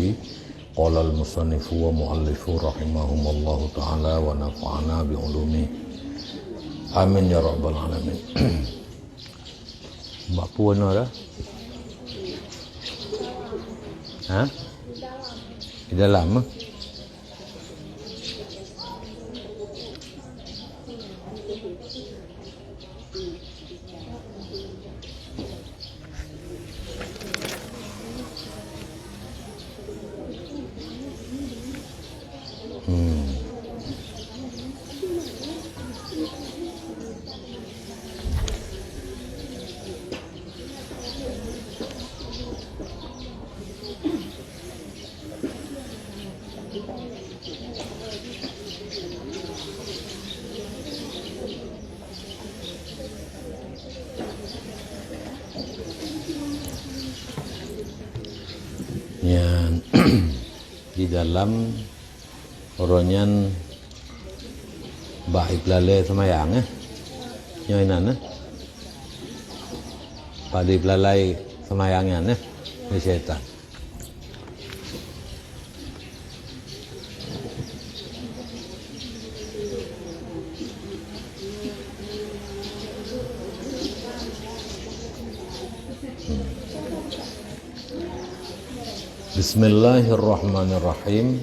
bihi. Qala al-musannifu wa muallifu rahimahumullahu ta'ala wa nafa'ana bi ulumi. Amin ya rabbal alamin. Mbak Puan ada? Hah? Di dalam? Yang di dalam oronyan baik lale semayang nyoinan pada belalai semayangnya ni syaitan. Bismillahirrahmanirrahim.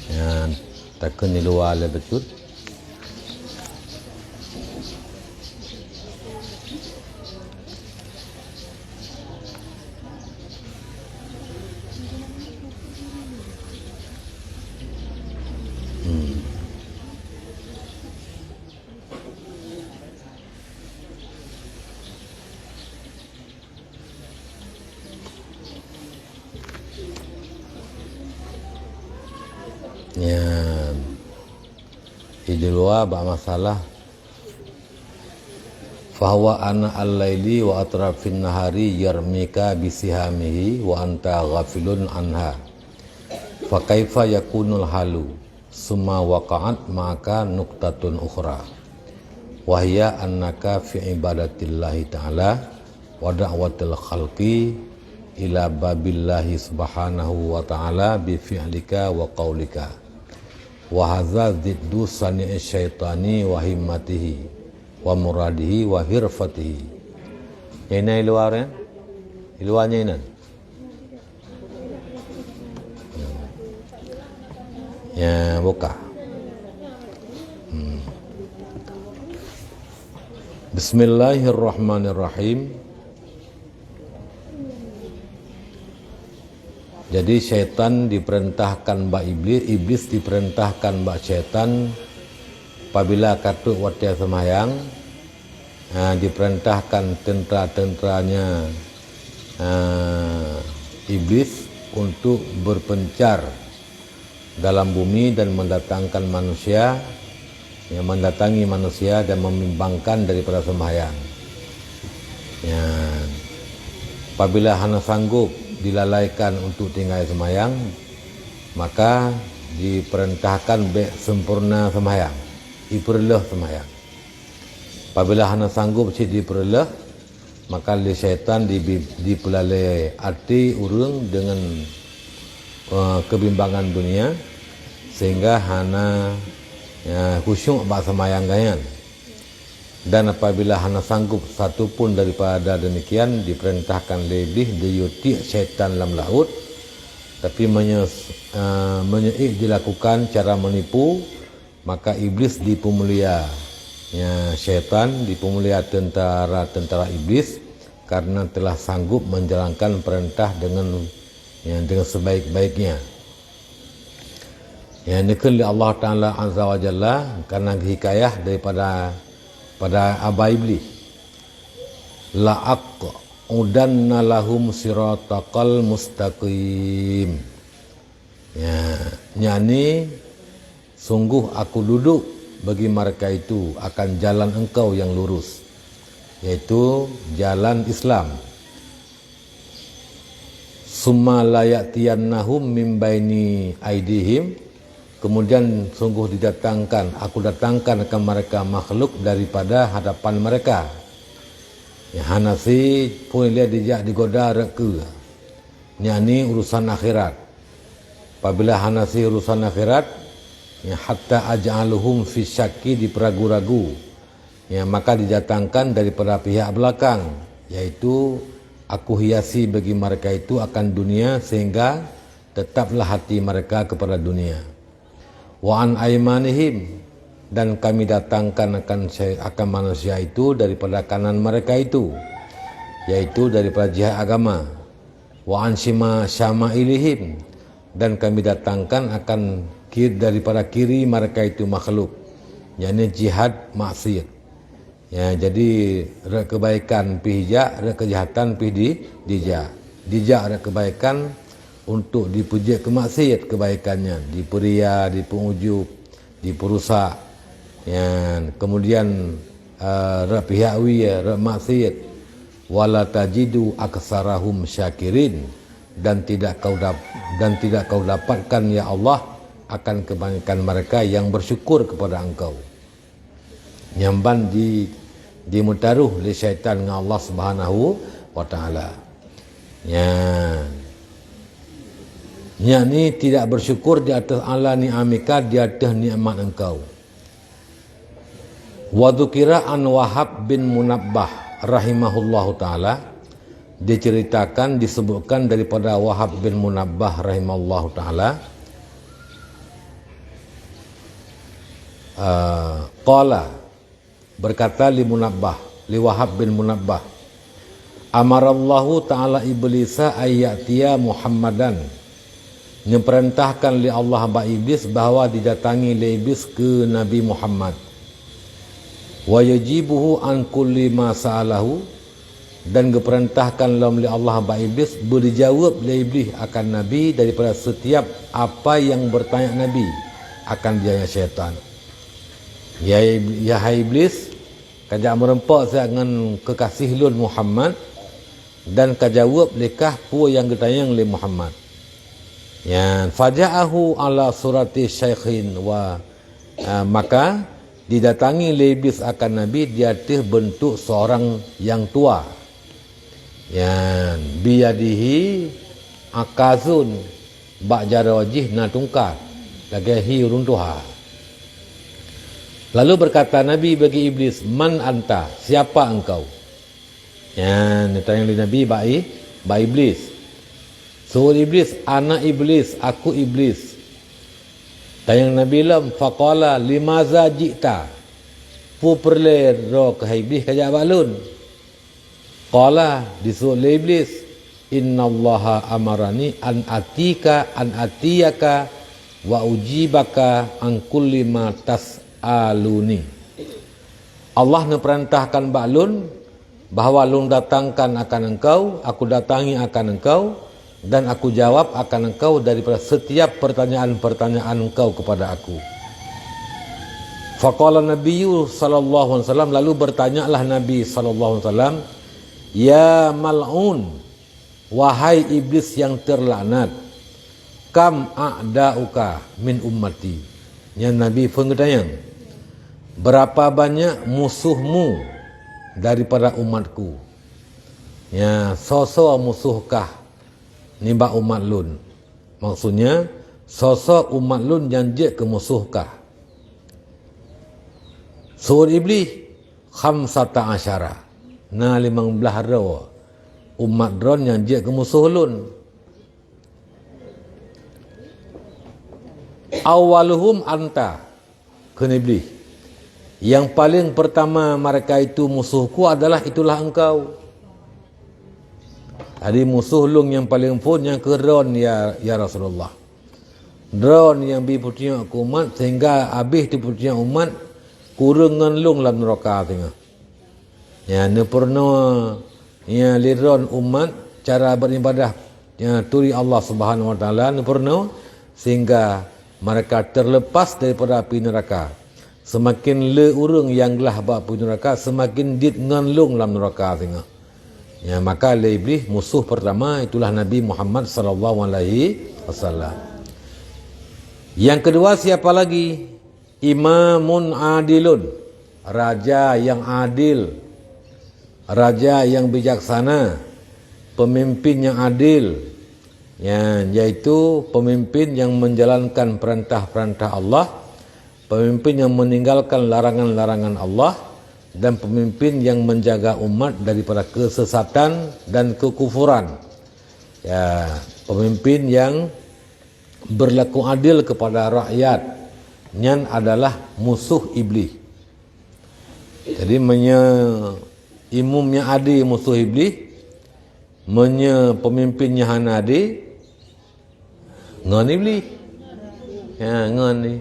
Yang takkan di luar le betul. Ya, di luar bak masalah fahuwa ana al-laili wa atrafin nahari yarmika bisihamihi wa anta ghafilun anha fa kaifa yakunul halu summa waqa'at maka nuqtatun ukhra wa hiya annaka fi ibadatillahi ta'ala wa da'watil khalqi ila babillahi subhanahu wa ta'ala bi fi'lika wa qaulika wa hadza ziddu sani'i syaitani wa himmatihi wa muradihi wa hirfatihi. Ini luar ya? Luarnya ini. Ya, buka. Bismillahirrahmanirrahim. Jadi syaitan diperintahkan mbak iblis, iblis diperintahkan mbak syaitan. Apabila kata waktu semayang, diperintahkan tentera-tenteranya iblis untuk berpencar dalam bumi dan mendatangkan manusia, yang mendatangi manusia dan membimbangkan daripada semayang. Ya, apabila hana sanggup dilalaikan untuk tinggal semayang, maka diperintahkan sempurna semayang, diperlah semayang. Apabila hana sanggup si diperlah, maka oleh syaitan dipelalai hati urang dengan kebimbangan dunia sehingga hana khusyuk bak semayang gayan. Dan apabila hana sanggup satu pun daripada demikian, diperintahkan lebih diyuti syaitan dalam laut, tapi menyeik dilakukan cara menipu, maka iblis dipemulia. Ya, syaitan dipemulia tentara iblis karena telah sanggup menjalankan perintah dengan sebaik-baiknya. Ya, nikah Allah Ta'ala Azza wa Jalla karena hikayah daripada Aba Iblis. La'aqudanna lahum siratakal mustaqim. Ya, nyanyi sungguh aku duduk bagi mereka itu akan jalan engkau yang lurus, yaitu jalan Islam. Summa layatiyannahum min baini aidihim. Kemudian sungguh aku datangkan ke mereka makhluk daripada hadapan mereka. Ya, hanasi pun dia dijak digoda reka. yakni urusan akhirat. Apabila hanasi urusan akhirat, ya, hatta aj'aluhum fi syakki, diperagu-ragu, ya, maka didatangkan daripada pihak belakang, yaitu aku hiasi bagi mereka itu akan dunia sehingga tetaplah hati mereka kepada dunia. Wa an aymanihim, dan kami datangkan akan manusia itu daripada kanan mereka itu, yaitu daripada jihad agama. Wa an syama'ilihim, dan kami datangkan akan daripada kiri mereka itu makhluk, yakni jihad maksiat. Ya, jadi kebaikan pi hijak, kejahatan pi dijak. Dijak kebaikan untuk dipuji kemaksiat kebaikannya, diperia, dipengujuk, diperusak. Ya, kemudian pihak wiya maksiat, wala tajidu aksarahum syakirin, dan tidak kau dapatkan ya Allah akan kebanyakan mereka yang bersyukur kepada engkau. Nyamban dimutaruh oleh syaitan dengan Allah Subhanahu wa taala. Ni tidak bersyukur di atas ala ni'amika, di atas nikmat engkau. Wa dzukira an Wahab bin Munabbah rahimahullahu taala, diceritakan disebutkan daripada Wahab bin Munabbah rahimahullahu taala, qala, berkata li Wahab bin Munabbah, amarallahu ta'ala iblisa ayyatiya Muhammadan, diperintahkan li Allah ba iblis bahawa didatangi li iblis ke Nabi Muhammad, wa yajibuhu an kulli ma sa'alahu, dan diperintahkan li Allah ba iblis berjawab li iblis akan Nabi daripada setiap apa yang bertanya Nabi akan dia syaitan. Ya hai iblis, kajak merempak saya dengan kekasih lun Muhammad, dan kajawab lekah pu yang getayang li Muhammad. Ya, faja'ahu ala surati syaikhin, wa maka didatangi li iblis akan Nabi di atas bentuk seorang yang tua. Ya, biyadihi akazun ba'jara wajih na tungkat lagahi runtuha. Lalu berkata Nabi bagi iblis, man anta, siapa engkau? Ya, ditanya oleh Nabi ba iblis. So iblis, ana iblis, aku iblis. Tanya Nabi lam, faqala limaza jita, pu perle ro ke iblis kajak balun. Qala, disuruh oleh iblis, innallaha amarani an atiyaka wa ujibaka an kulli ma tas'aluni. Allah memerintahkan baklun bahawa lun datangkan akan engkau, aku datangi akan engkau, dan aku jawab akan engkau daripada setiap pertanyaan-pertanyaan engkau kepada aku. Faqala Nabiyyu sallallahu alaihi wasallam, lalu bertanyalah Nabi sallallahu alaihi wasallam, ya mal'un, wahai iblis yang terlaknat, kam a'da'uka min ummati. Yang Nabi bertanya, berapa banyak musuhmu daripada umatku? Ya, sosok musuhkah nimba umat lun? Maksudnya sosok umat lun yang je ke musuhkah? Suruh iblis khamsata asyara, na 15 rawa umat dron yang je ke musuh lun. Awaluhum anta, kena iblis, yang paling pertama mereka itu musuhku adalah itulah engkau. Jadi musuh lung yang paling pun yang ke drone ya Rasulullah. Drone yang dipunya ke umat sehingga habis dipunya umat kurangan lung dalam neraka tengah. Ya, ne pernah ya liron umat cara beribadah ya turi Allah Subhanahu wa taala, ne pernah sehingga mereka terlepas daripada api neraka. Semakin le urang yang gelah ba api neraka, semakin dit nganlung dalam neraka tengah. Ya, maka iblis musuh pertama itulah Nabi Muhammad sallallahu alaihi wasallam. Yang kedua siapa lagi? Imamun adilun, raja yang adil, raja yang bijaksana, pemimpin yang adil. Ya, yaitu pemimpin yang menjalankan perintah-perintah Allah, pemimpin yang meninggalkan larangan-larangan Allah, dan pemimpin yang menjaga umat daripada kesesatan dan kekufuran. Ya, pemimpin yang berlaku adil kepada rakyat, nyan adalah musuh iblis. Jadi imumnya adi musuh iblis, pemimpinnya hana adi ngan iblis. Ya, ngan ni.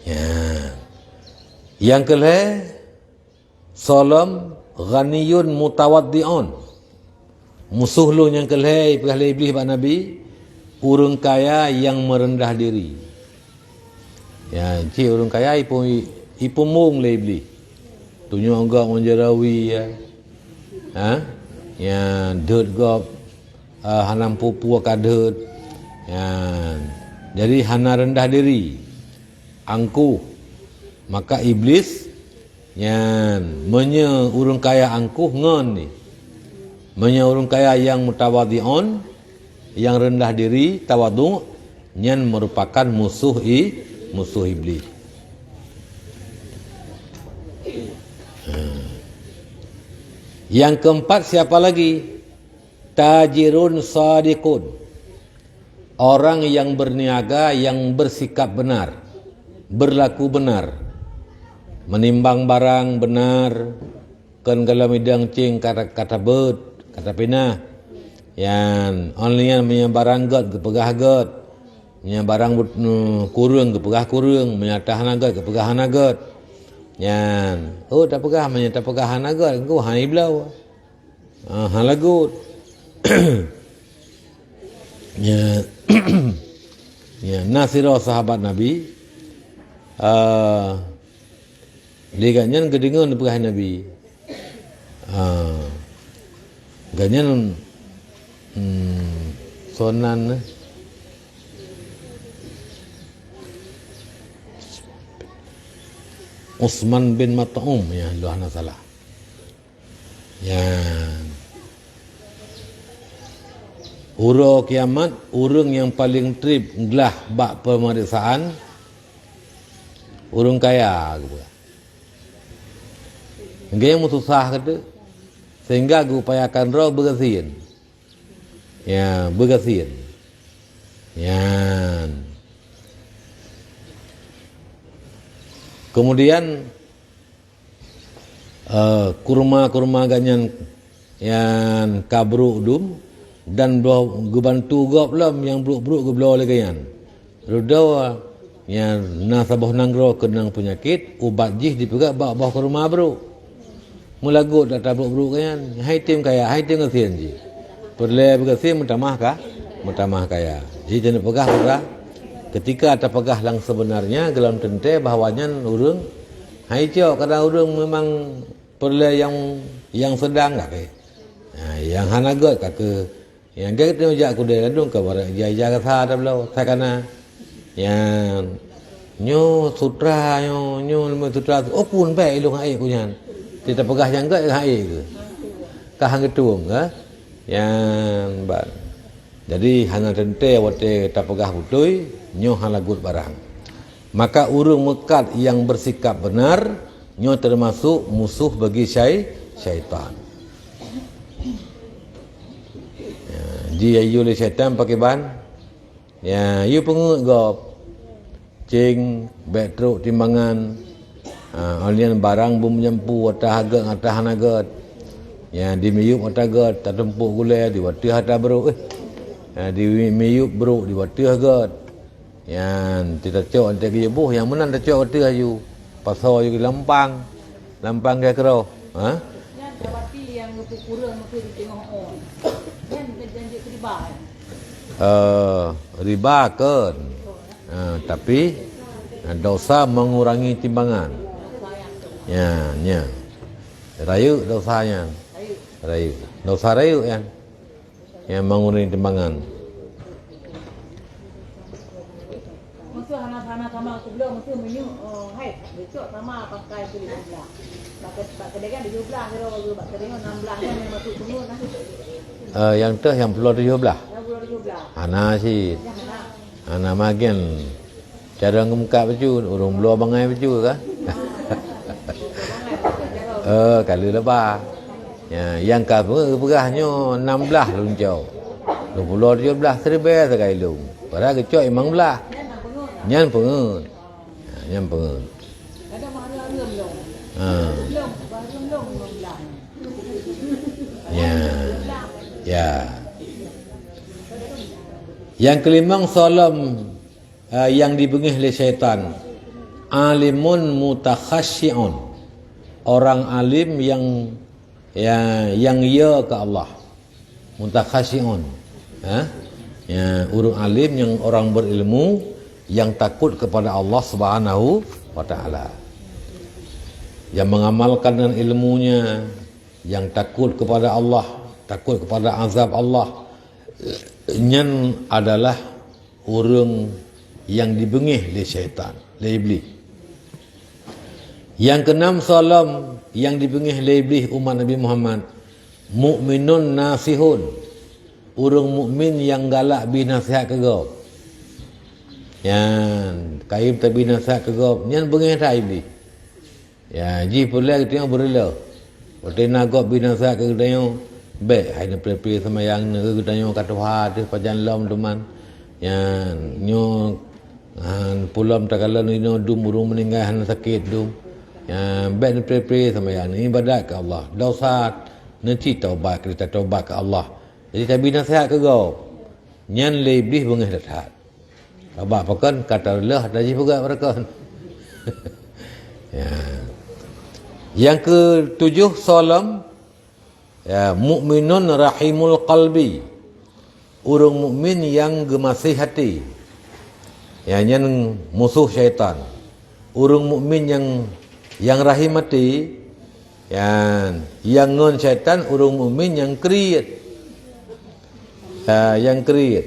Ya. Yang kelih salam ghaniyun mutawaddi'un. Musuh lu yang kelih perihal iblis pak Nabi, urang kaya yang merendah diri. Ya, cik urang kaya ipumung le iblis. Tunjuk agak menjarawi ya. Ha? Ya, dut gop hanam pupu kadut. Ya. Jadi hana rendah diri. Angkuh. Maka iblis yang urang kaya angkuh ngon ni. Urang kaya yang mutawadhi'un, yang rendah diri, tawadu', yang merupakan musuh iblis. Yang keempat siapa lagi? Tajirun sadiqun. Orang yang berniaga, yang bersikap benar, berlaku benar, menimbang barang benar, kan kalau midang cing kata bird, kata pina, yang only yang punya barang god kepegah god, punya barang kurung kepegah kurung, punya tahan god kepegah god, yang tak pegah, punya tak pegah god, engkau hai belau, halagut, ya, ya nasirah sahabat Nabi, liganyan kedengar pegah Nabi. Ganyan sonan Utsman bin Mat'um ya luahna salah. Ya. Uro kiamat urang yang paling trip gelah bak pemeriksaan urang kaya gitu. Gaya susah kata sehingga aku upayakan roh bergesin. Ya, bergesin. Ya. Kemudian kurma ganyan yang kabru dum dan gubantu gop lam yang bruk-bruk ke belah lagi yan. Rudawa yang nasabah nanggro kenang penyakit ubat jih dipegak bawah kurma bro. Mulagut dah tabruk-bruk kan. Hai tim kaya, hai tim kesian ji. Perle berkesian mutamah kah? Mutamah kaya. Jadi jangan pegah pegah. Ketika ada pegah lang sebenarnya dalam tente bahawanya urang hai cok kadang urang memang perle yang sedang tak ke. Yang hanagot kata yang dia kata jak aku dia kadung ke barat jaga sa dah belau. Saya kana yang nyo sutra nyo sutra opun baik ilung air kunyan. Kita pegah yang ke air ke. Kahang ketum ke. Yang ban. Jadi hana tente wate tak pegah putui nyo halagut barang. Maka urang mekat yang bersikap benar nyo termasuk musuh bagi syaitan. Dia yule syaitan pakai ban. Ya, you pengut gop. Cing, betruk timbangan. Alian barang bum menyempu atah agak atah hanagat. Ya, di miyup atah agat, tak tempuk gule di wati hata bro. Di miyup bro di wati agat. Yang tidak cok antek ye buh yang menan tak cok wati ayu. Pasal ayu lampang. Lampang ke kero. Ha? Ya, wati yang kurang mesti ditengok on. Janji riba. Riba kan. Tapi dosa mengurangi timbangan. Ya. Rayu dosanya. Rayu. Dosa rayu yang mengurangi timbangan. Mesti hana sama aku bilang mesti menyu hai besok sama pakai tu 15. Pak kedekan 17 kalau bak kedengar 16 yang masuk semua nah. Yang tu yang perlu 17. belah. Hana sih. Ya hana. Hana magen. Cara ngemka baju, urung beluar bangai baju kan? Kali lebar. Ya, yang kamu berahnya 16 luncau. 20 17 serba sekali lu. Padahal kecok memang belah. Nyan pengen. Nyan pengen. Ada mana lem long. Ha. Long, baru long belah. Ya. Ya. Yang kelima salam yang dibengih oleh syaitan. Alimun mutakhasyi'un. Orang alim yang ya ke Allah. Mutakhasyi'un. Ya, orang alim yang orang berilmu yang takut kepada Allah Subhanahu wa taala. Yang mengamalkan dengan ilmunya, yang takut kepada Allah, takut kepada azab Allah. Nyan adalah orang yang dibengih oleh syaitan, oleh iblis. Yang keenam salam yang dibengih oleh iblis umat Nabi Muhammad, mukminun nasihun. Orang mukmin yang galak binasihat ke gau. Yang kaim tak binasihat ke gau, nyan bengih tak iblis. Ya, ji pula kita yang berela. Waktu nak gau binasihat ke gau, baik hai nak pre semayang ke gau kata hati pajan lam teman. Yang nyo pulam tak kala ni dum burung meninggal han sakit dum. Yang baik nak pre semayang ni ibadat ke Allah. Dosa nanti taubat kita taubat ke Allah. Jadi tabi nasihat ke kau. Nyan lebih bengih nasihat. Abah pakan kata Allah dah juga mereka. Ya. Yang ketujuh salam ya, mukminun rahimul qalbi. Orang mukmin yang gemasih hati. Ya, nyan musuh syaitan. Orang mukmin yang rahim hati. Yang ngon syaitan, orang mukmin yang kriat. Yang kriat.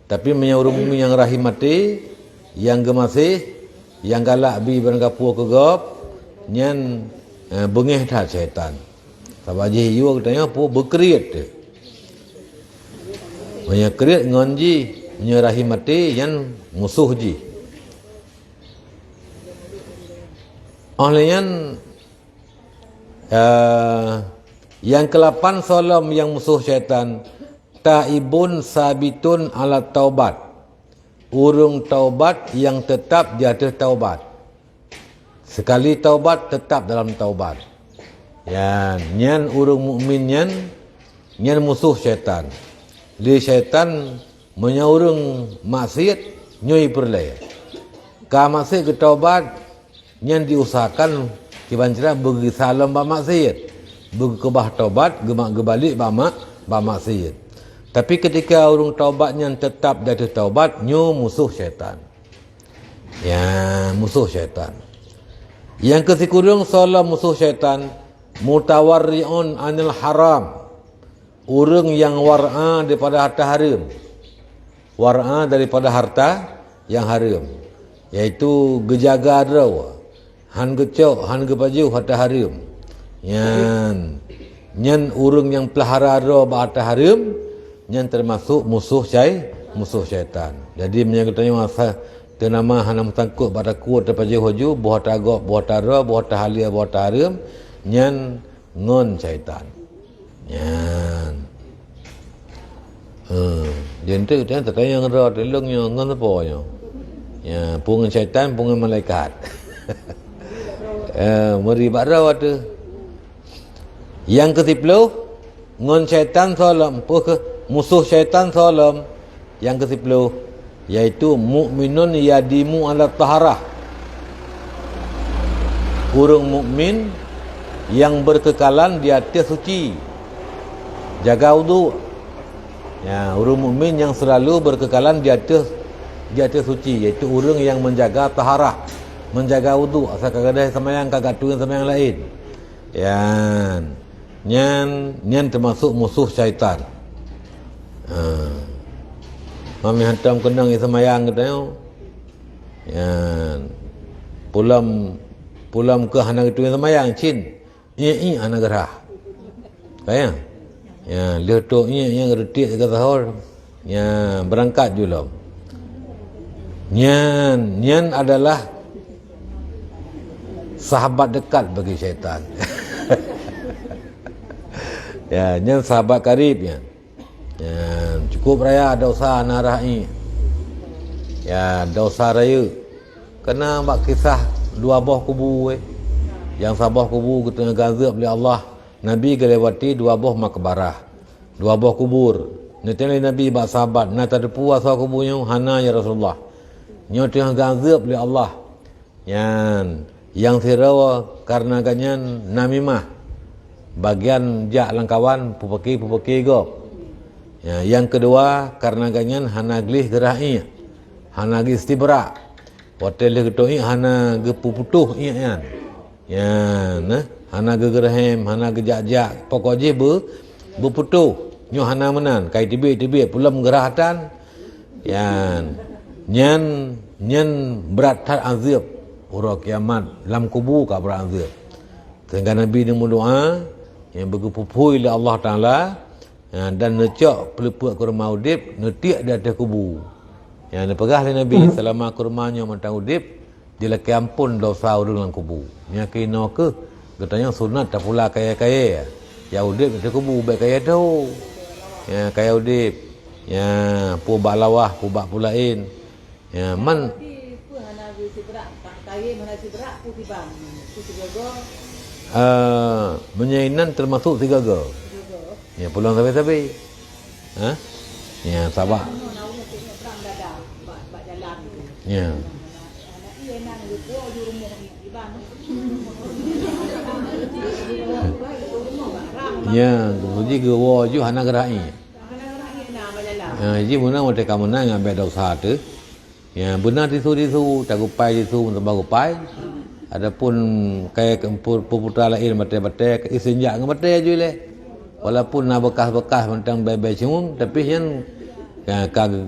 Tapi orang mukmin yang rahim hati, yang gemasih, yang galak bi berangkapu ke gop, nyan bengih dah syaitan. Sebab je you katanya apa berkriat dia. Banyak kriat ngon ji, nya rahim hati yang musuh ji. Olehnya yang ke-8 salam yang musuh syaitan, taibun sabitun ala taubat. Urung taubat yang tetap di atas taubat. Sekali taubat tetap dalam taubat. Ya, nyan urung mukmin nyan musuh syaitan. Dia syaitan menyaurung maksiat nyoi perlai. Ka maksiat ke taubat nyan diusahakan kibancira bagi salam ba maksiat. Bagi kebah taubat gemak gebalik ba maksiat. Tapi ketika orang taubatnya tetap dari taubat, nyo musuh syaitan. Ya, musuh syaitan. Yang kesikurung salam musuh syaitan, mutawarri'un anil haram. Orang yang war'a daripada harta haram. War'a daripada harta yang haram. Iaitu gejaga draw. Han gecok, han gebaju harta haram. Nyan urang yang pelihara roh harta haram, nyan termasuk musuh syaitan. Jadi menyangkutnya masa tenama hanam tangkut pada kuat daripada hoju buat agak buat roh buat halia buat haram, nyan ngon syaitan. Nyan. Jentuk dia tertanya roh telungnya ngon apa nya. Ya, pungan syaitan, pungan malaikat. Meribat roh tu. Yang ke-10 ngon syaitan salam musuh syaitan salam. Yang ke-10 yaitu mukminun yadimu ala taharah. Orang mukmin yang berkekalan di atas suci, jaga wudu. Ya, orang mukmin yang selalu berkekalan di atas suci, iaitu orang yang menjaga taharah, menjaga wudu. Asal kadang semayang kagak tuan semayang lain. Ya. Nyan termasuk musuh syaitan. Mami hantam kenang semayang katanya. Pulam ke hana itu semayang cin. Anak gerah. Kaya. Ya, letuknya yang retik kata hor. Ya, berangkat juga. Nyan adalah sahabat dekat bagi syaitan. Ya, nyan sahabat karibnya. Ya, cukup raya dosa narahi. Ya, dosa raya. Kena bak kisah dua buah kubu Yang sabah kubu kita gazab oleh Allah. Nabi kelewati dua buah makbarah. Dua buah kubur. Nanti Nabi bak sahabat, nak tak ada puas kubunya hana ya Rasulullah. Nyo tengah gazab oleh Allah. Yang sirawa karena ganyan namimah. Bagian jak langkawan pupaki go. Ya, yang kedua karena ganyan hana glih gerai. Hana gi istibra. Hotel ketoi hana ge puputuh ian. Ya, nah, hana ge gerhem, hana ge jak-jak. Pokoknya berputuh. Nyo hana menan, kai tibik-tibik pulam gerahatan. Ya, nyan berat tat azab. Ura kiamat lam kubu ka berat azab. Sehingga Nabi ni berdoa yang bergepupui oleh Allah Taala dan necak pelepuk kurma udip netiak di atas kubu. Yang dipegah oleh Nabi selama kurmanya mentang udip dilaki ampun dosa urang dalam kubu. Nya kena ke katanya sunat tak pula kaya-kaya. Ya udip di atas kubu baik kaya tu. Ya kaya udip. Ya pu bak lawah, pu bak pulain. Ya man menyainan termasuk 3 go. Ya pulang sampai-sampai. Ha? Ya sabar. Ya. Ya, jadi gewa ju hana gerai. Ji munang wate kamunang ambe dosa tu. Ya, benar disu tak upai disu untuk bagu pai. Adapun kayak puputra lain bate-bate isinjak ngebate je le. Walaupun nak bekas-bekas mentang bebe cium tapi yang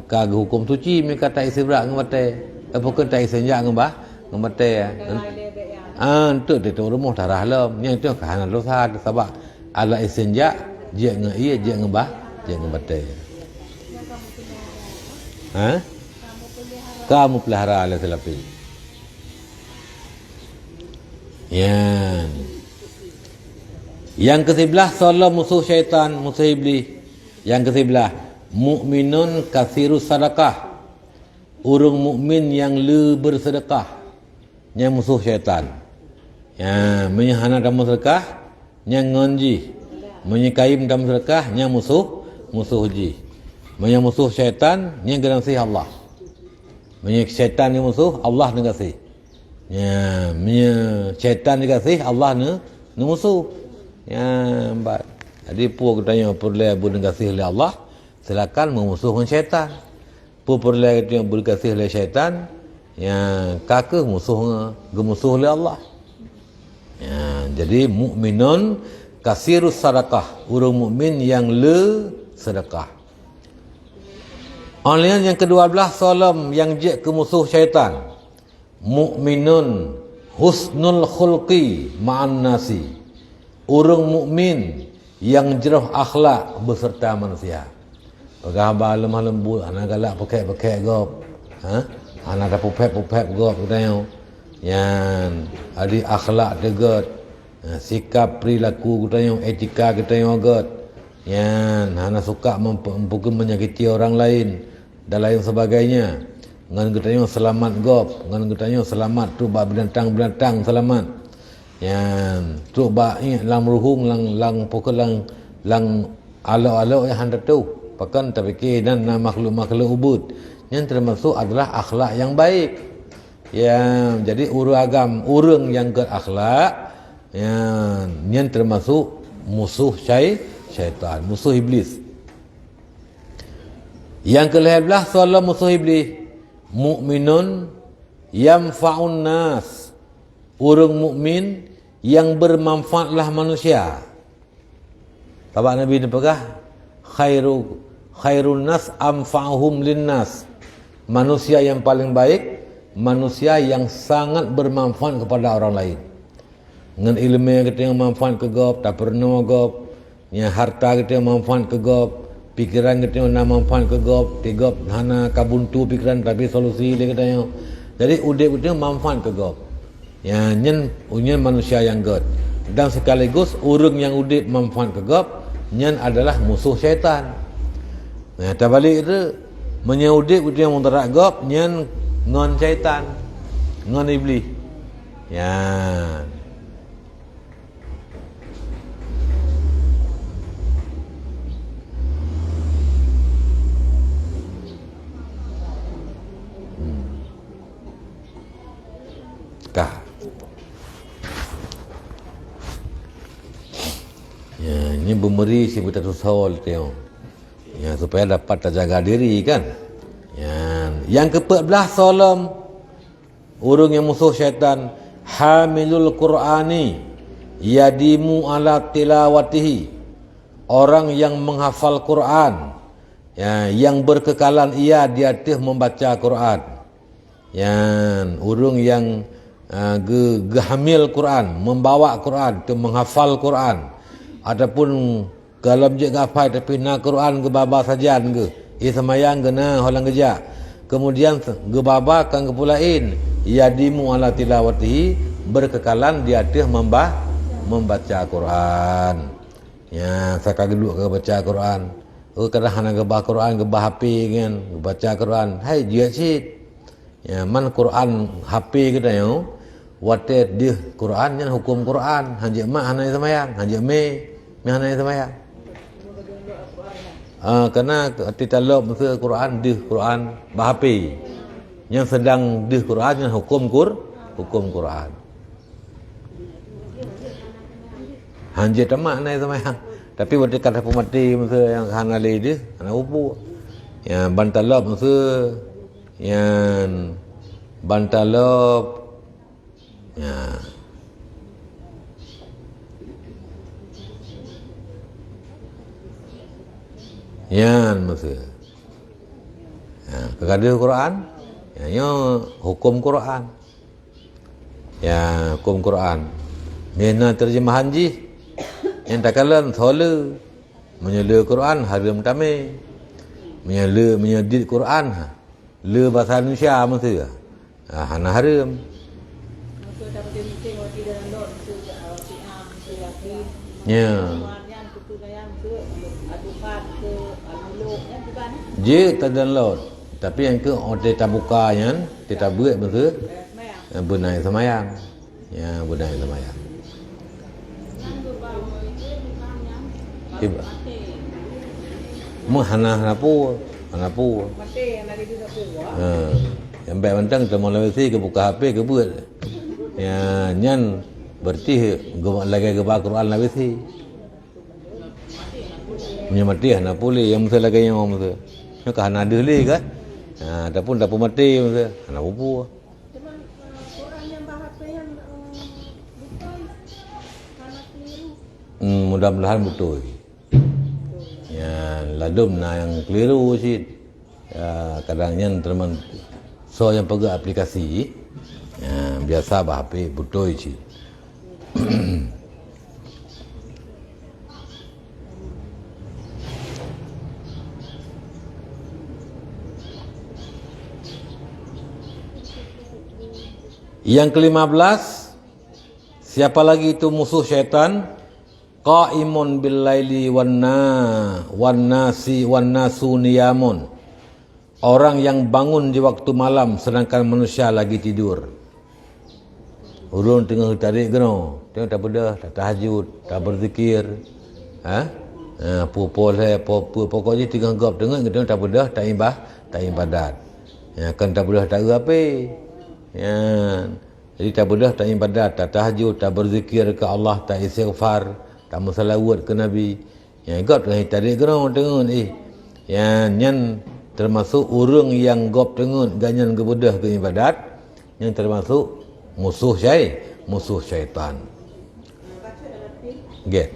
kag hukum suci mi kata isibrak ngebate. Apa kata isinjak ngebate. Untuk itu rumah darah lam. Yang itu kahana dosa sebab ala isinjak dia ngai dia ngebate. Ha? Kamu pelihara ala selapi. Ya. Yang ke-11 soal musuh syaitan, musuh iblis. Yang ke-11 mukminun katsirus sedekah. Orang mukmin yang le bersedekah. Yang musuh syaitan. Ya, menyahana dalam sedekah, yang ngonji. Menyekaim dalam sedekah, yang musuh ji. Menyang musuh syaitan, yang gerang Allah. Menyang syaitan ni musuh, Allah ni kasih. Ya, syaitan ni kasih, Allah ni musuh. Ya, baik. Jadi puak katanya perlu berdekasih oleh Allah, silakan memusuhkan syaitan. Puak perlu katanya berdekasih oleh syaitan, ya kakak gemusuh oleh Allah. Ya, jadi mukminun kasirus sedekah, orang mukmin yang le sedekah. Onlian yang ke-12 solam yang je ke musuh syaitan. Mukminun husnul khulqi ma'an nasi. Orang mukmin yang jerah akhlak beserta manusia. Pegah lemah lembut, anak galak pakai gop. Ha? Anak ada pupet gop katanya. Yang ada akhlak tegat. Sikap perilaku katanya, etika katanya agat. Yang anak suka menyakiti orang lain dan lain sebagainya. Ngan katanya selamat gop, ngan katanya selamat tu ba binatang selamat. Yang tu ba lang ruhung lang pokok lang alo yang hendak tu. Pakan terfikir dan makhluk ubud. Yang termasuk adalah akhlak yang baik. Yang jadi orang yang berakhlak yang termasuk musuh syaitan, musuh iblis. Yang ke-11 soal musuh iblis. Mukminun yamfa'un nas. Orang mukmin yang bermanfaatlah manusia. Sebab Nabi ni pegah khairun nas amfa'uhum linnas. Manusia yang paling baik, manusia yang sangat bermanfaat kepada orang lain. Dengan ilmu yang kita yang manfaat ke gop, tak pernah gop. Ya harta kita manfaat ke gop, pikiran kita nak manfaat ke gop, tigop hana kabuntu pikiran tapi solusi dia katanya. Jadi udip kita manfaat ke gop. Ya nyen manusia yang god. Dan sekaligus urang yang udip manfaat ke gop, nyen adalah musuh syaitan. Nah, terbalik itu menyaudip itu yang mudarat gop, nyen ngon syaitan, ngon iblis. Ya. Kah. Ya, ini bemeri si buta tusawal tengok. Ya, supaya dapat terjaga diri kan. Ya, yang ke-14 solam urang yang musuh syaitan, hamilul Qur'ani yadimu ala tilawatihi, orang yang menghafal Quran, ya, yang berkekalan ia di atas membaca Quran. Ya, urang yang gehamil Quran, membawa Quran, tu menghafal Quran. Adapun dalam je gapai tapi na Quran ke baba sajan ke, semayang ke na holang kerja. Kemudian ge baba kan ke pulain, yadimu ala tilawatihi, berkekalan di atas membaca Quran. Ya, saka geduk ke baca Quran. Kadang hana ke baca Quran, ke HP kan, ke baca Quran. Hai dia cit. Ya, man Quran HP kita yo. Watet dia Quran yang hukum Quran, hanya mak hana semayang, hanya me hana semayang. Karena kita lob masa Quran dia Quran bahapi. Yang sedang dia Quran yang hukum Quran. Hanya tamak hana semayang. Tapi waktu kata pemati masa yang hana le dia, hana upu. Yang bantalob masa yang bantalob. Ya. Yan masa. Ya, kekada Quran, ya hukum Quran. Ya, hukum Quran. Mina terjemahan ji. Yang takalan sola menyela Quran haram tame. Menyedit Quran le bahasa Indonesia masa. Hana haram. Ya. Je tak download. Tapi yang ke kita buka yang kita buat betul. Benai semayang. Ya, benai semayang. Tiba. Mu hana pu. Yang baik mentang kita mau lewati ke buka HP ke buat. Ya, nyan berarti lagi ke baca Quran lagi sih. Menyamati hana pulih yang mesti lagi yang mesti. Nak hana ada lagi kan? Ataupun dah mati mesti hana upu. Mudah-mudahan betul. Ya, ladum na yang keliru sih. Kadangnya teman so yang pegang aplikasi. Ya, biasa bah HP betul sih. Yang ke-15, siapa lagi itu musuh syaitan? Qaimun bil laili wan nasu niyamun. Orang yang bangun di waktu malam sedangkan manusia lagi tidur. Urun tengah tarik geno, tengok tak bedah, tak tahajud, tak berzikir. Pokoknya tengah gap tengok tengok tak bedah, tak ibadat. Ya, kan tak bedah tak apa. Ya, jadi tak bedah, tak ibadat, tak tahajud, tak berzikir ke Allah, tak istighfar, tak bersalawat ke Nabi. Ya, gap tengah tarik geno tengok ya, nyan termasuk orang yang gop tengok ganyan ke bedah ke ibadat, yang termasuk musuh syaitan. Get.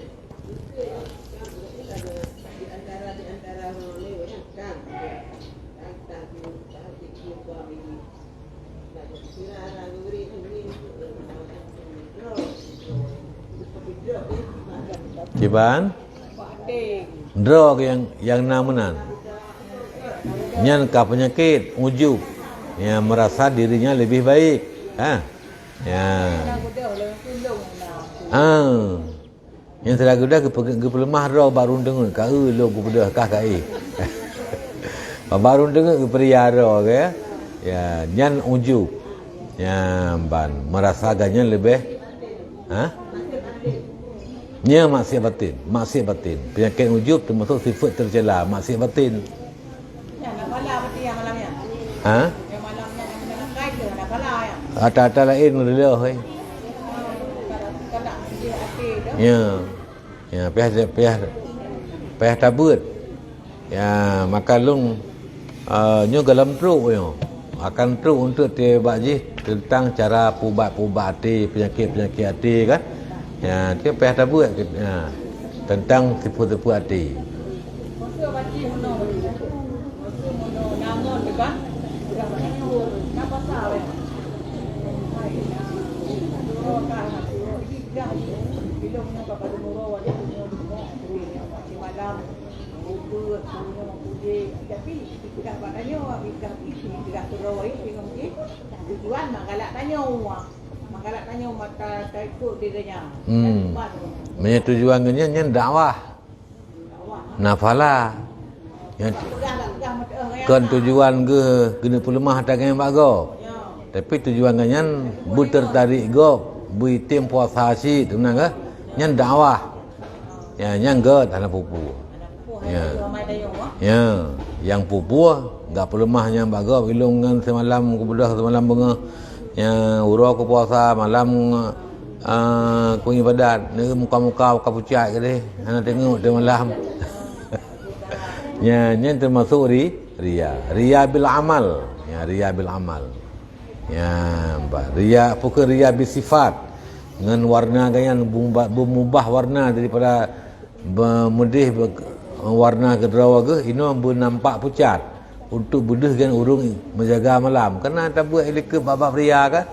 Kiban? Draw yang namanan. Nyan ka penyakit ujub. Yang merasa dirinya lebih baik. Ha. Ya. Yang sedang gudah ke pelemah draw baru dengar ka lo ku bedah kah kai. Baru dengar ke pria draw ke. Ya, nyan ujub. Ya, ban merasa agaknya lebih nya maksiat batin. Penyakit ujub termasuk sifat tercela, maksiat batin. Ya, nak bala berarti yang malamnya. Yang malamnya yang dalam kait tu nak bala ya. Ata-ata lain leleh hei. Kena dia hati tu. Ya, pihak tabut. Ya, maka lung nyo dalam truk yo. Akan truk untuk baji tentang cara pubat hati, penyakit hati kan. Ya, dia payah tak buat tentang tipu-tipu hati. Masa baca mono bagi. Masa mono nangon tu kan. Sudah banyak nak pasal ya. Hai. Oh kan. Ini dah. Bila mono kat murah wali mono malam. Ubur punya puji. Tapi tidak badanya bikah itu tidak teroi tengok ni. Tujuan manggalak tanya Makalah tanya mata ikut dirinya. Punya tujuannya nyen dakwah. Nafala. Yang kan tujuan ke kena pelemah tak yang bago. Tapi tujuannya nyen bu tertarik go, bu itim puasa haji tu nang ke? Nyen dakwah. Ya nyen ge tanah pupu. Ya, yang pupu enggak pelemahnya bago ilungan semalam ku bedah semalam bunga. Ya, urau ke puasa malam ku ibadat ni muka-muka pucat ke deh. Ana tengok dia malam. Ya, ni termasuk ria. Ria bil amal. Ya, ria bil amal. Ya, ria bukan ria bil sifat. Dengan warna gayan mubah warna daripada medih warna ke drawa ke ino nampak pucat. Untuk bedahkan urung menjaga malam. Kena tak buat elika babak pria kan?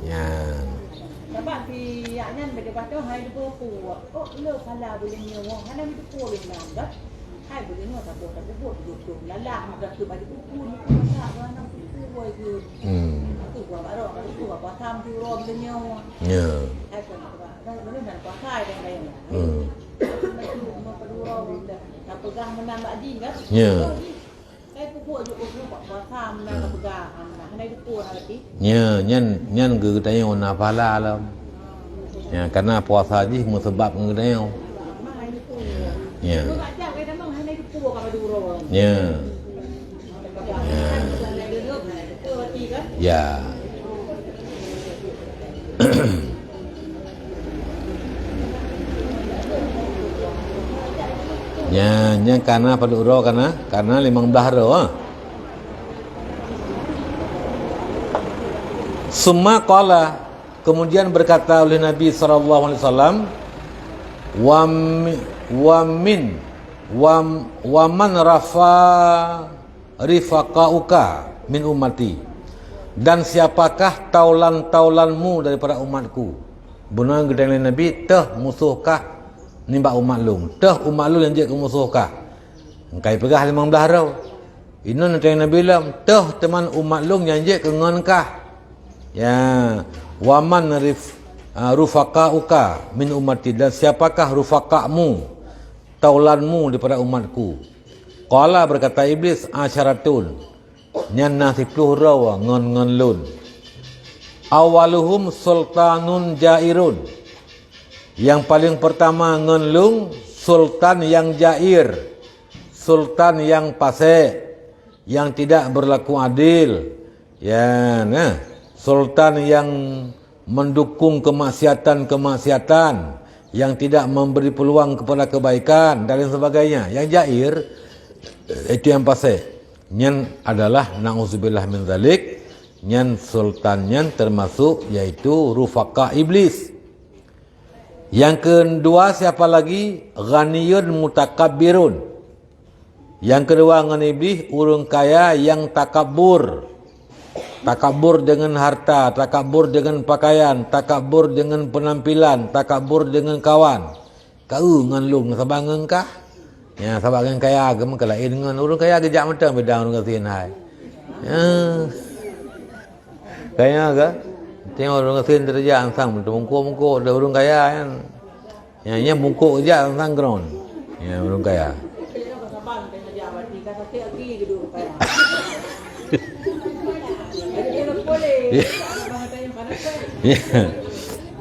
Ya. Sebab pihaknya berdebat tu hai depo ku. Oh, lo pala boleh nyawang. Hana mi depo boleh nanggat. Hai boleh no tak depo duduk lalah mak tu bagi buku ni masak ana buku boy ke. Tu gua baru tu gua pasam tu ro boleh nyawang. Ya. Hai kan tak boleh nak pakai dan lain. Mau perlu ro dah. Tak pegang menambah din kan? Ya. Nyan ke tanya nak pahala lah. Ya, karena puasa haji sebab ngedayau. Ya. Ya. Ya. Nya karena pada uro karena 15 ro. Summa qala, kemudian berkata oleh Nabi sallallahu alaihi wasallam, wa man rafa rifaqauka min ummati, dan siapakah taulan-taulanmu daripada umatku. Benar gedang Nabi, teh musuhkah nimba umat lu, teh umat lu yang je ke musuhkah. Engkai pegah 15 rau. Ini nanti Nabi bilang, teh teman umat lu yang je ke ngonkah. Ya, waman rufaqauka min ummati, dan siapakah rufaqamu, taulanmu daripada umatku. Qala, berkata iblis, asyaratun, nyanna 10 rau ngon lun. Awaluhum sultanun jairun, yang paling pertama ngenlung sultan yang jair, sultan yang fasik, yang tidak berlaku adil. Ya, nah, sultan yang mendukung kemaksiatan, yang tidak memberi peluang kepada kebaikan dan lain sebagainya. Yang jair itu yang fasik. Nyan adalah na'udzubillah min zalik. Nyan sultan nyan termasuk yaitu rufaqa iblis. Yang kedua siapa lagi? Ghaniyun mutakabbirun. Yang kedua dengan iblis, urang kaya yang takabur. Takabur dengan harta, takabur dengan pakaian, takabur dengan penampilan, takabur dengan kawan. Kau ngan lung sabangan kah? Ya, sebab kan kaya agama kalau dengan orang kaya gejak macam beda orang kasihan hai. Ya. Kaya ke? Tengok orang kasihan terjak ansang mungkuk ada orang kaya kan. Ya, nya mungkuk aja ansang ground. Ya, orang kaya.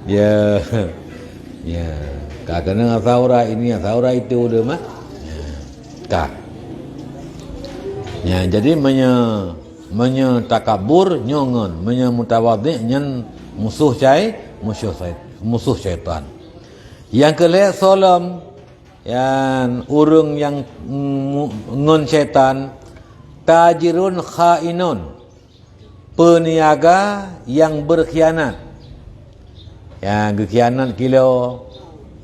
Ya. Ya. Kadang-kadang saura ini, saura itu udah mah. Ya. Ya, jadi takabur nyongon, mutawadhi nyen musuh syaitan. Yang kelih solam yang urung yang ngon syaitan tajirun khainun, peniaga yang berkhianat. Ya, berkhianat kilo,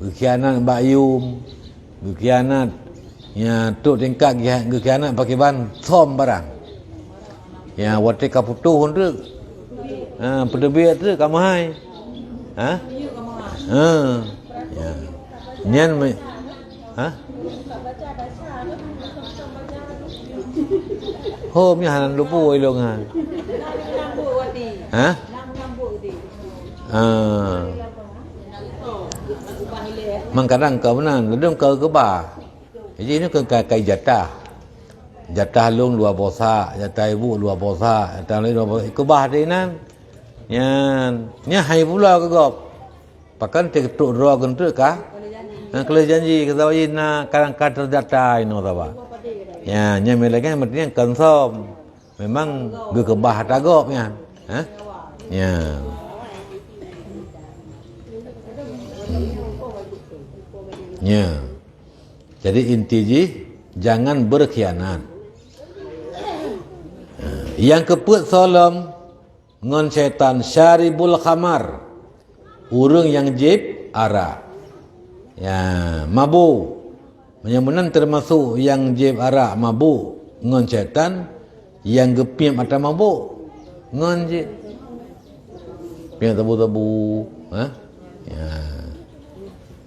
berkhianat bayum, berkhianat ya tu tingkat berkhianat pakai ban som barang. Ya, wate kaputu hunde. Pedebit tu kamai. Ha? Ya. Nyan Ho mi hanan lupu ilong ha. Ha? Mangkadang kau benan, ledong kau ke ba. Jadi ini kan kai jatah. Jatah lung luar bosa, jatah ibu luar bosa, jatah lain luar bosa. Ke bah dinan. Nya hai pula ke gop. Pakan te tuk ro kan tu ka? Kalau janji kata wajina kadang kadar jatah ino apa. Ya, nya melagan mestinya konsom. Memang ge ke bah ta gop nya. Ha? Ya. Ya. Jadi intinya jangan berkhianat. Yang keput solam ngon syaitan syaribul khamar, urang yang jib arak. Ya, mabuk. Menyemunan termasuk yang jib arak mabuk ngon syaitan, yang gepim atau mabuk ngon jib. Piang tabu-tabu, ha? Ya.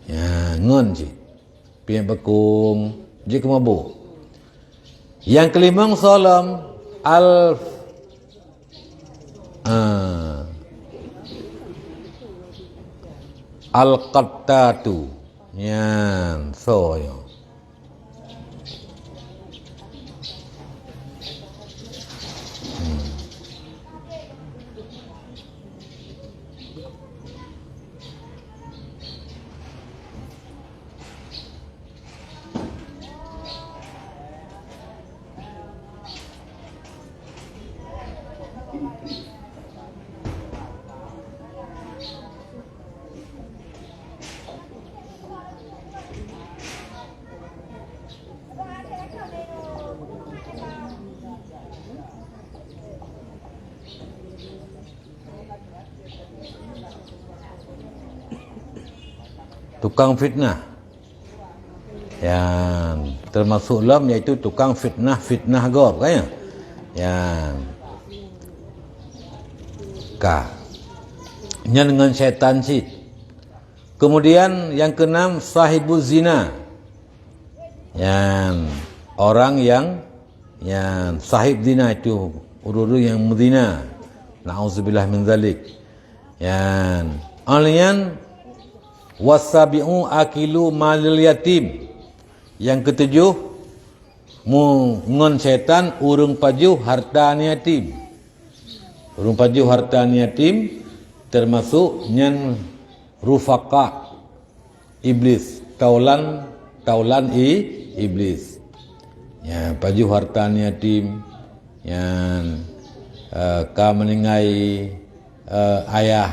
Ya, ngon jib. Piang bekum, jib mabuk. Yang kelimang solam al-qattatu. Yan, so yo. Tukang fitnah. Yang termasuk lam iaitu tukang fitnah gop kan ya. Yang ka. Nya dengan syaitan si. Kemudian yang keenam sahibuz zina. Yang orang yang sahib zina itu ururu yang menzina. Nauzubillah min zalik. Yang alian wasabi'u akilu malil yatim. Yang ketujuh ngon syaitan urung paju harta yatim. Urung paju harta yatim termasuk nyan rufaka iblis, taulan iblis. Ya, paju harta yatim yang ka meningai ayah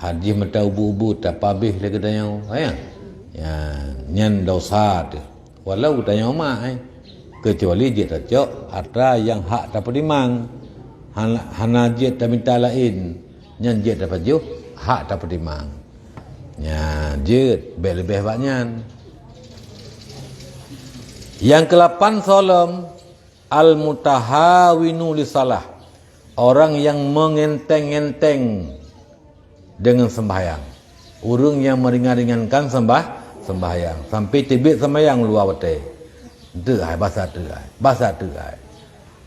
haji mata ubu-ubu tak pabih lagi tanya ayah. Ya, nyan dosa tu. Walau tanya mak kecuali dia tak ada yang hak dapat dimang. Hana dia tak minta lain. Nyan dia dapat jo hak dapat dimang. Ya, dia lebih banyak. Yang ke-8 solam al-mutahawinu li salah. Orang yang mengenteng-enteng dengan sembahyang. Urang yang meringan-ringankan sembahyang sampai tibit sembahyang luar betul tu ai bahasa tu ai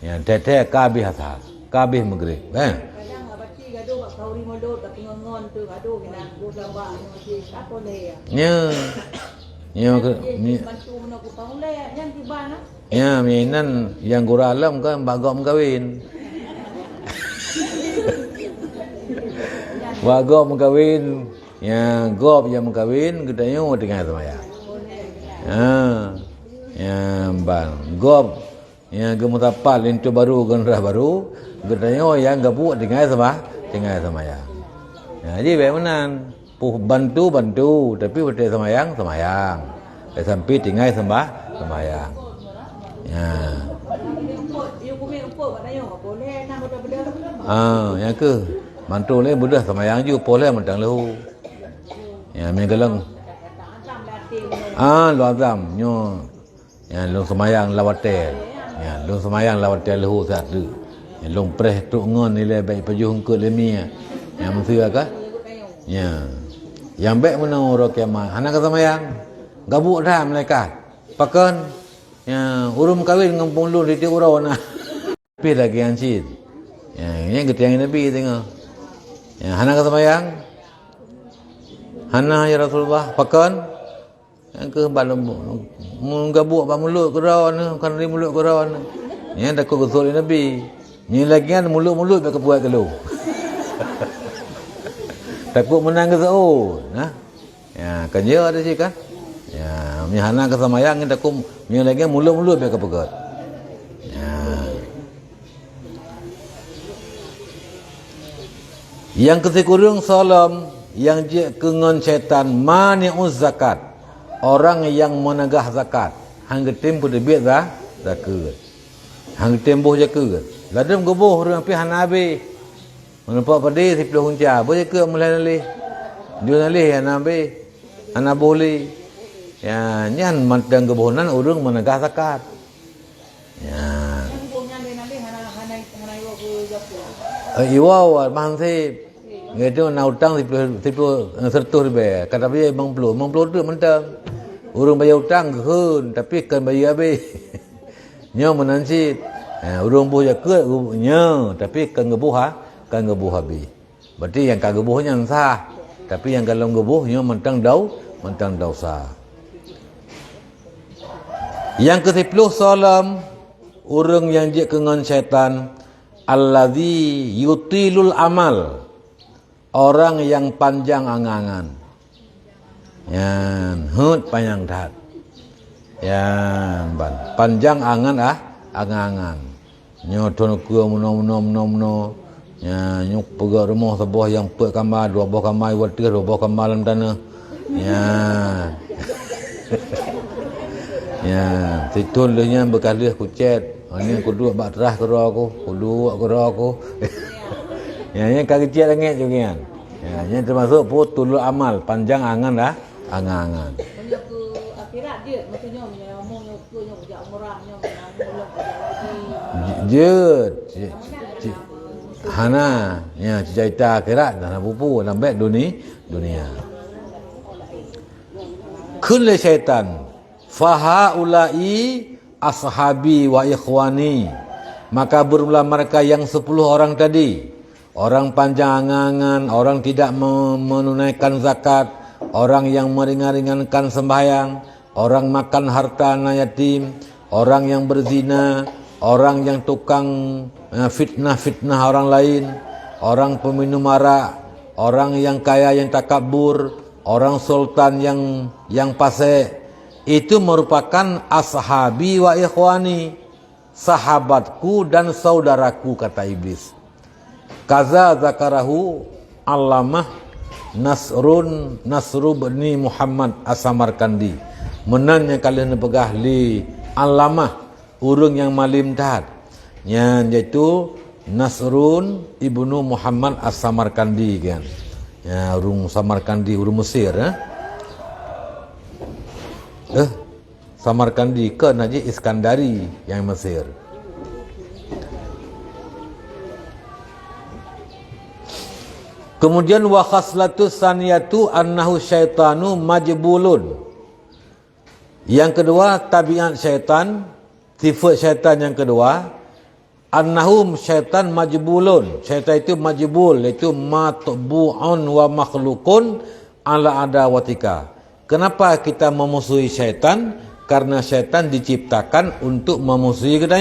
ya tete kabih asal kabih maghrib kadang baca gaduh kat kauri modot tapi ngon tu gaduh kena duk lambak masih tak boleh ya bantu mana ku tahu le yang tiban ah ya minan yang guralam kan bagom kawin bagom kawin ya gop yang kawin gedanyo dengan semaya ya bang gop ya gemutapal itu baru generah baru gedanyo yang gabuk dengan semaya ya jadi bagaimana bantu tapi betul semayang sampai tinggal sembahyang ya yang ke bantu le mudah semayang ju boleh mentang lahu ya mengelang luazam nyo ya long semayang lawatel ya long semayang lawatel lahu satu ya long preh tuk ngon nilai baik pajuh ke lemia ya mesti ka ya yang baik mana orang kiamat anak semayang gabuk dah malaikat pakan ya urum kawin ngampung lu di urau na pi lagi ancit ya ini getiang nabi tengok ya anak semayang hana ya Rasulullah pakan yang ke balum gabuk ba mulut urau na kan ri mulut urau na ya dak ko gosol nabi ni lagi kan mulut ba kebuat kalau takut menang ke sahur nah ya kerja ada sih kan ya mihana ke semayang kita kum mi lagi mulut be ke pegat ya yang ketikurung salam yang je kengon syaitan mani'uz zakat orang yang menegah zakat hang tempo de biat zakat hang tempo zakat ladem goboh orang pi hanabe menampak pada 10 hunja boleh ke mulai nalih dia nalih yang nabe anak boleh ya nyan mantang kebohonan urang menegah zakat ya iwau bangse ngedo na utang 10 sertuh be kata dia 50 tu mentang urang bayar utang keun tapi kan bayar habis nyo menansit urang boh jaket nyo tapi kan gebuh kan gebuh habis. Berarti yang kagak gebuhnya sah. Tapi yang kalau gebuhnya mentang dau sah. Yang ke-10 salam orang yang je kengan syaitan allazi yutilul amal. Orang yang panjang angangan. Yan hut panjang tat. Yan panjang angangan. Nyoton ku menom ya nyuk pegak rumah sebuah yang pek kamar 2 buah kamar watir 2 buah kamar dalam tanah ya ya situn lehnya berkalih kucet ini kudu bak terah kera aku ya yang kecil langit juga kan ya yang termasuk putul amal panjang angan angan akhirat dia maksudnya ngomong nyok jak murah nyok hana ya cerita akhirat dan pupu lambat dunia kullu syaitan fahaulai ashabi wa ikhwani maka bermula mereka yang 10 orang tadi orang panjang angan orang tidak menunaikan zakat orang yang meringan-ringankan sembahyang orang makan harta anak yatim orang yang berzina orang yang tukang fitnah orang lain, orang peminum arak, orang yang kaya yang takabur, orang sultan yang fasik, itu merupakan ashabi wa ikhwani, sahabatku dan saudaraku kata iblis. Kaza zakarahu Allamah Nasru bin Muhammad As-Samarkandi. Menanya kalian pegah li Allamah urang yang malim taat yang iaitu Nasrun ibnu Muhammad As-Samarkandi kan ya urang Samarkandi urang Mesir Samarkandi ke Najib Iskandari yang Mesir kemudian wa khaslatus saniyatu annahu syaitanu majbulun Yang kedua, tabiat syaitan, sifat syaitan yang kedua, annahum syaitan majbulun. Syaitan itu majbul, itu matbu'un wa makhlukun ala adawatika. Kenapa kita memusuhi syaitan? Karena syaitan diciptakan untuk memusuhi kita.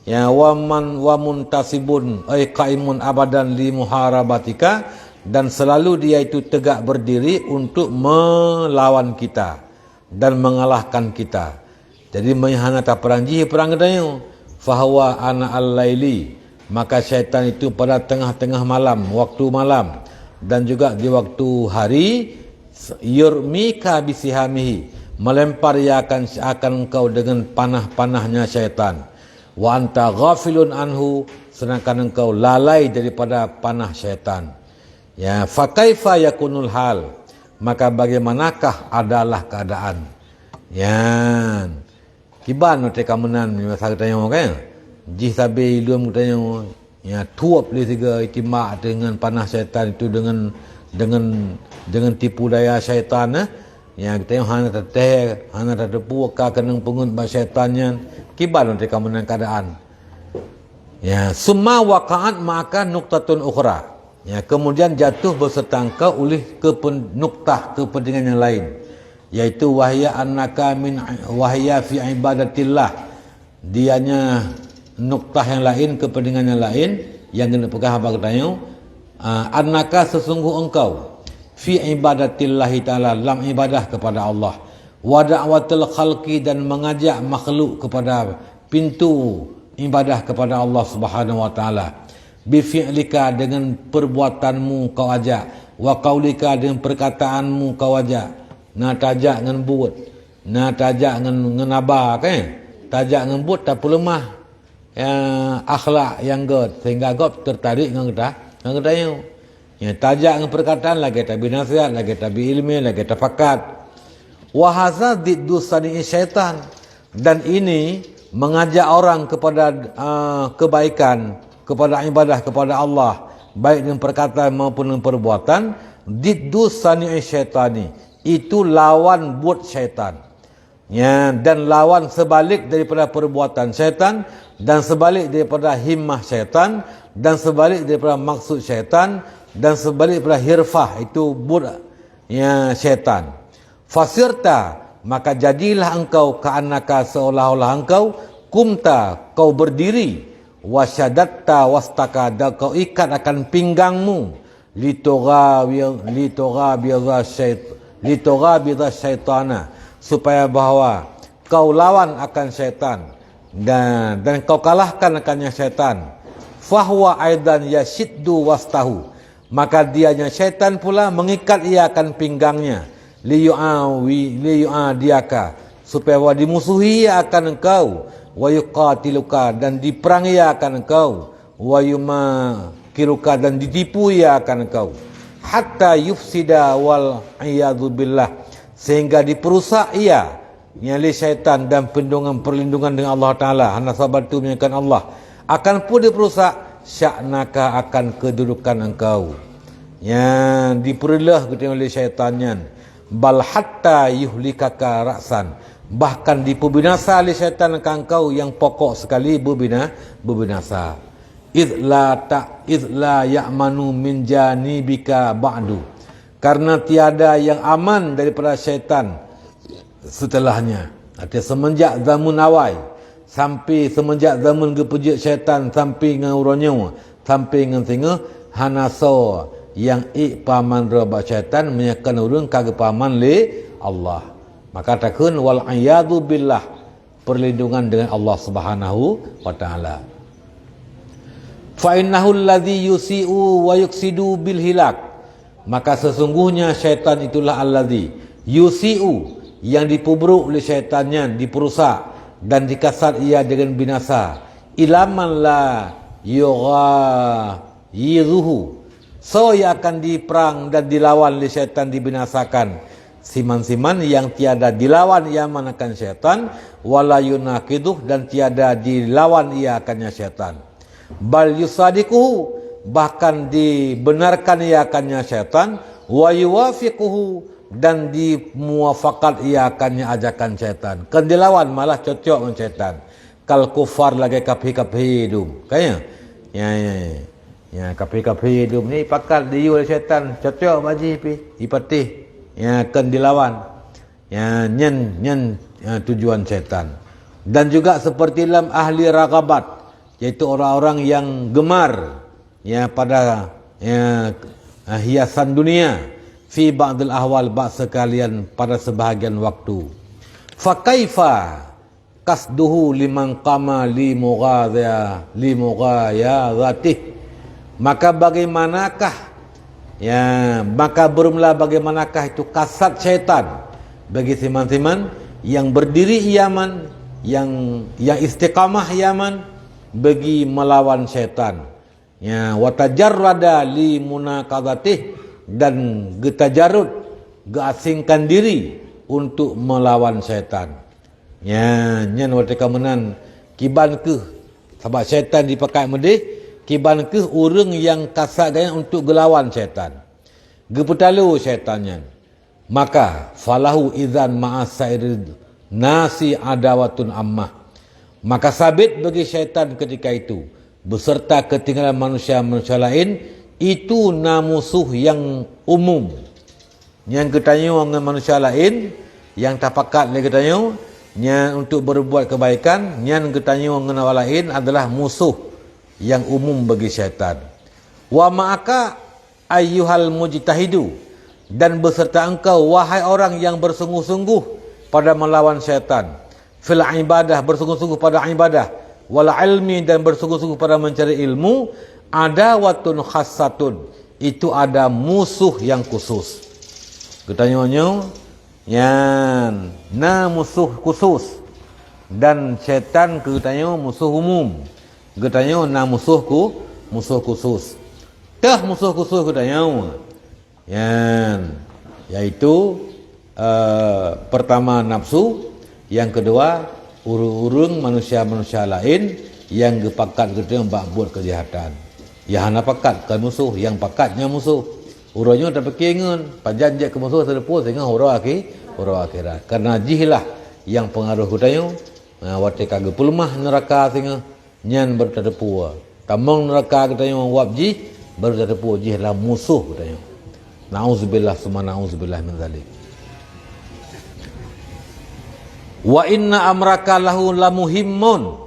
Ya, wa muntasibun ay qaimun abadan li muharabatika, dan selalu dia itu tegak berdiri untuk melawan kita dan mengalahkan kita. Jadi menghanata perang katanya. Fahawa ana al-laili, maka syaitan itu pada tengah-tengah malam, waktu malam, dan juga di waktu hari, yurmika bisihamihi, melempar ia akan engkau dengan panah-panahnya syaitan. Wa anta ghafilun anhu, sedangkan engkau lalai daripada panah syaitan. Ya, fa kaifa yakunul hal, maka bagaimanakah adalah keadaan? Ya, kiban mereka menan masa tanya kan? Jih sabi ilmu tanya, ya tuap le tiga itimak dengan panah syaitan itu, dengan tipu daya syaitan. Ya, kita yang hana teteh, hana tetepu ka kenang pengun ba syaitannya. Kiban mereka menan keadaan. Ya, summa waqa'at maka nuqtatun ukhra. Ya, kemudian jatuh bersetangka oleh nuktah kepentingan yang lain, yaitu wahya annaka min wahya fi ibadatillah. Dianya nuktah yang lain, kepentingan yang lain yang kena pegang apa katanya, annaka sesungguh engkau fi ibadatillah taala, dalam ibadah kepada Allah, wa da'watul khalqi, dan mengajak makhluk kepada pintu ibadah kepada Allah Subhanahu wa taala. Bi fi'lika, dengan perbuatanmu kau ajak, wa qaulika, dengan perkataanmu kau ajak. Na tajak dengan buat, na tajak dengan apa kan? Tajak dengan buat tak lemah akhlak yang god, sehingga god tertarik dengan kita, ya, tajak dengan perkataan lagi tabi nasihat, lagi tabi ilmi, lagi tafakat. Wa hadza diddu sani'i syaitan, dan ini mengajak orang kepada kebaikan, kepada ibadah kepada Allah, baik dengan perkataan maupun dengan perbuatan. Diddu sani'i syaitani, itu lawan buat syaitan. Ya, dan lawan sebalik daripada perbuatan syaitan, dan sebalik daripada himmah syaitan, dan sebalik daripada maksud syaitan, dan sebalik daripada hirfah, itu buat ya syaitan. Fasirta, maka jadilah engkau ka'annaka, seolah-olah engkau kumta, kau berdiri, wasyadatta wastaka, dan kau ikat akan pinggangmu, litoghabidha syaitana, supaya bahawa kau lawan akan syaitan, dan kau kalahkan akannya syaitan. Fahuwa aidan yashiddu wastahu, maka dianya syaitan pula mengikat ia akan pinggangnya, liyu'adiyaka, supaya dimusuhi ia akan engkau, wa yuqatiluka, dan diperangi ia akan engkau, wa yumakiruka, dan ditipu ia akan engkau, hatta yufsida wal iyadzu billah, sehingga diperusak ia nyali syaitan dan perlindungan dengan Allah Ta'ala, hana sabatu menyakan Allah, akan pun diperusak sya'naka, akan kedudukan engkau, yang diperlah oleh syaitannya. Bal hatta yuhlikaka ra'san, bahkan dipubinasa oleh syaitan engkau yang pokok sekali berbinasa. Idla ya'manu min janibika ba'du, karena tiada yang aman daripada syaitan setelahnya. Artinya semenjak zaman awal sampai semenjak zaman kepejak syaitan sampai dengan uranya, sampai dengan singa hanaso yang paman roba syaitan menyakan urun kagak paman li Allah. Maka takun wal a'yadu billah, perlindungan dengan Allah Subhanahu wa taala. Fa innahu alladhi yusi'u wa yuksidu bil hilak, maka sesungguhnya syaitan itulah alladhi yusi'u, yang dipubruk oleh syaitannya, diperusak dan dikasat ia dengan binasa. Ilaman la yughayiruhu, so ia akan diperang dan dilawan oleh syaitan, dibinasakan. Siman-siman yang tiada dilawan ia manakan syaitan, wala yunakiduh, dan tiada dilawan ia akannya syaitan. Bal yusadikuhu, bahkan dibenarkan ia akannya syaitan, wa yuwafiquhu, dan di muafakat ia akannya ajakan syaitan. Kan dilawan malah cocok dengan syaitan. Kal kufar lagi kapi-kapi hidup. Kayaknya. Ya, kapi-kapi hidup ni pakat diu oleh syaitan. Cocok baji pi, ipatih. Ya, kan dilawan. Ya, nyen tujuan syaitan. Dan juga seperti dalam ahli ragabat, yaitu orang-orang yang gemar ya pada hiasan dunia, fi ba'dil ahwal sekalian pada sebahagian waktu. Fa kaifa kasduhu liman qama li mughayatih, maka bagaimanakah maka bermula bagaimanakah itu kasat syaitan bagi teman-teman yang berdiri iaman, yang istiqamah iaman bagi melawan syaitan. Ya, wa tajarrada li munaqadatih, dan getajarud, geasingkan diri untuk melawan syaitan. Ya, nyen wateka menan kiban ke sebab syaitan dipakai medih, kiban ke urang yang kasat gaya untuk gelawan syaitan. Geputalu syaitannya. Maka falahu idzan ma'asairid nasi adawatun ammah, maka sabit bagi syaitan ketika itu beserta ketinggalan manusia-manusia lain itu musuh yang umum. Yang ketanya dengan manusia lain yang tapakat le ketanya nya untuk berbuat kebaikan, yang ketanya dengan orang lain adalah musuh yang umum bagi syaitan. Wa ma'aka ayyuhal mujtahidu, dan beserta engkau wahai orang yang bersungguh-sungguh pada melawan syaitan, fil ibadah, bersungguh-sungguh pada ibadah, wal ilmi, dan bersungguh-sungguh pada mencari ilmu, ada watun khassatun, itu ada musuh yang khusus. Ketanyanya musuh khusus, dan syaitan ketanya musuh umum. Ketanya musuhku musuh khusus. Tah musuh khusus ketanya yaitu pertama nafsu, yang kedua urung manusia-manusia lain yang gepakat kita buat kejahatan. Ya hana pakat ke musuh, yang pakatnya musuh. Urangnya tak pekingan, pajanjak ke musuh terlepas sehingga hura akhirat. Karena jihlah yang pengaruh kutanya, wate kagak pulmah neraka sehingga nyan berterdepu. Tamang neraka katanya wab jih berterdepu, jihlah musuh katanya. Nauzubillah summa nauzubillah min zalik. Wa inna amraka lahu lamuhimmun,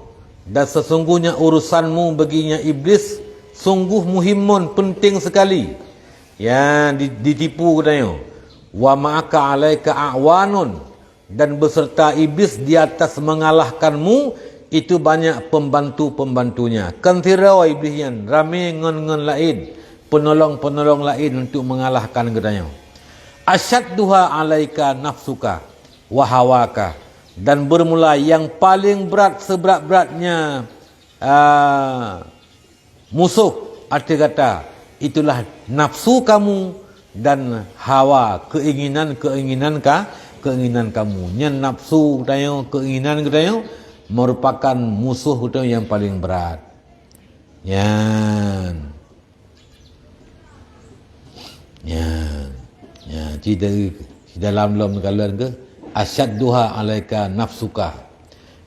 dan sesungguhnya urusanmu baginya iblis sungguh muhimmun, penting sekali. Ya, ditipu katanya. Wa ma'aka alaika a'wanun, dan beserta iblis di atas mengalahkanmu itu banyak pembantu-pembantunya. Kantira wa iblisan, rame ngen-ngen lain, penolong-penolong lain untuk mengalahkan katanya. Asyadduha alaika nafsuka wa hawaka, dan bermula yang paling berat seberat-beratnya musuh, arti kata itulah nafsu kamu dan hawa, keinginan kamu. Yang nafsu katanya, keinginan katanya merupakan musuh katanya yang paling berat. Tidak dalam kalian ke asyadduha alaika nafsuka,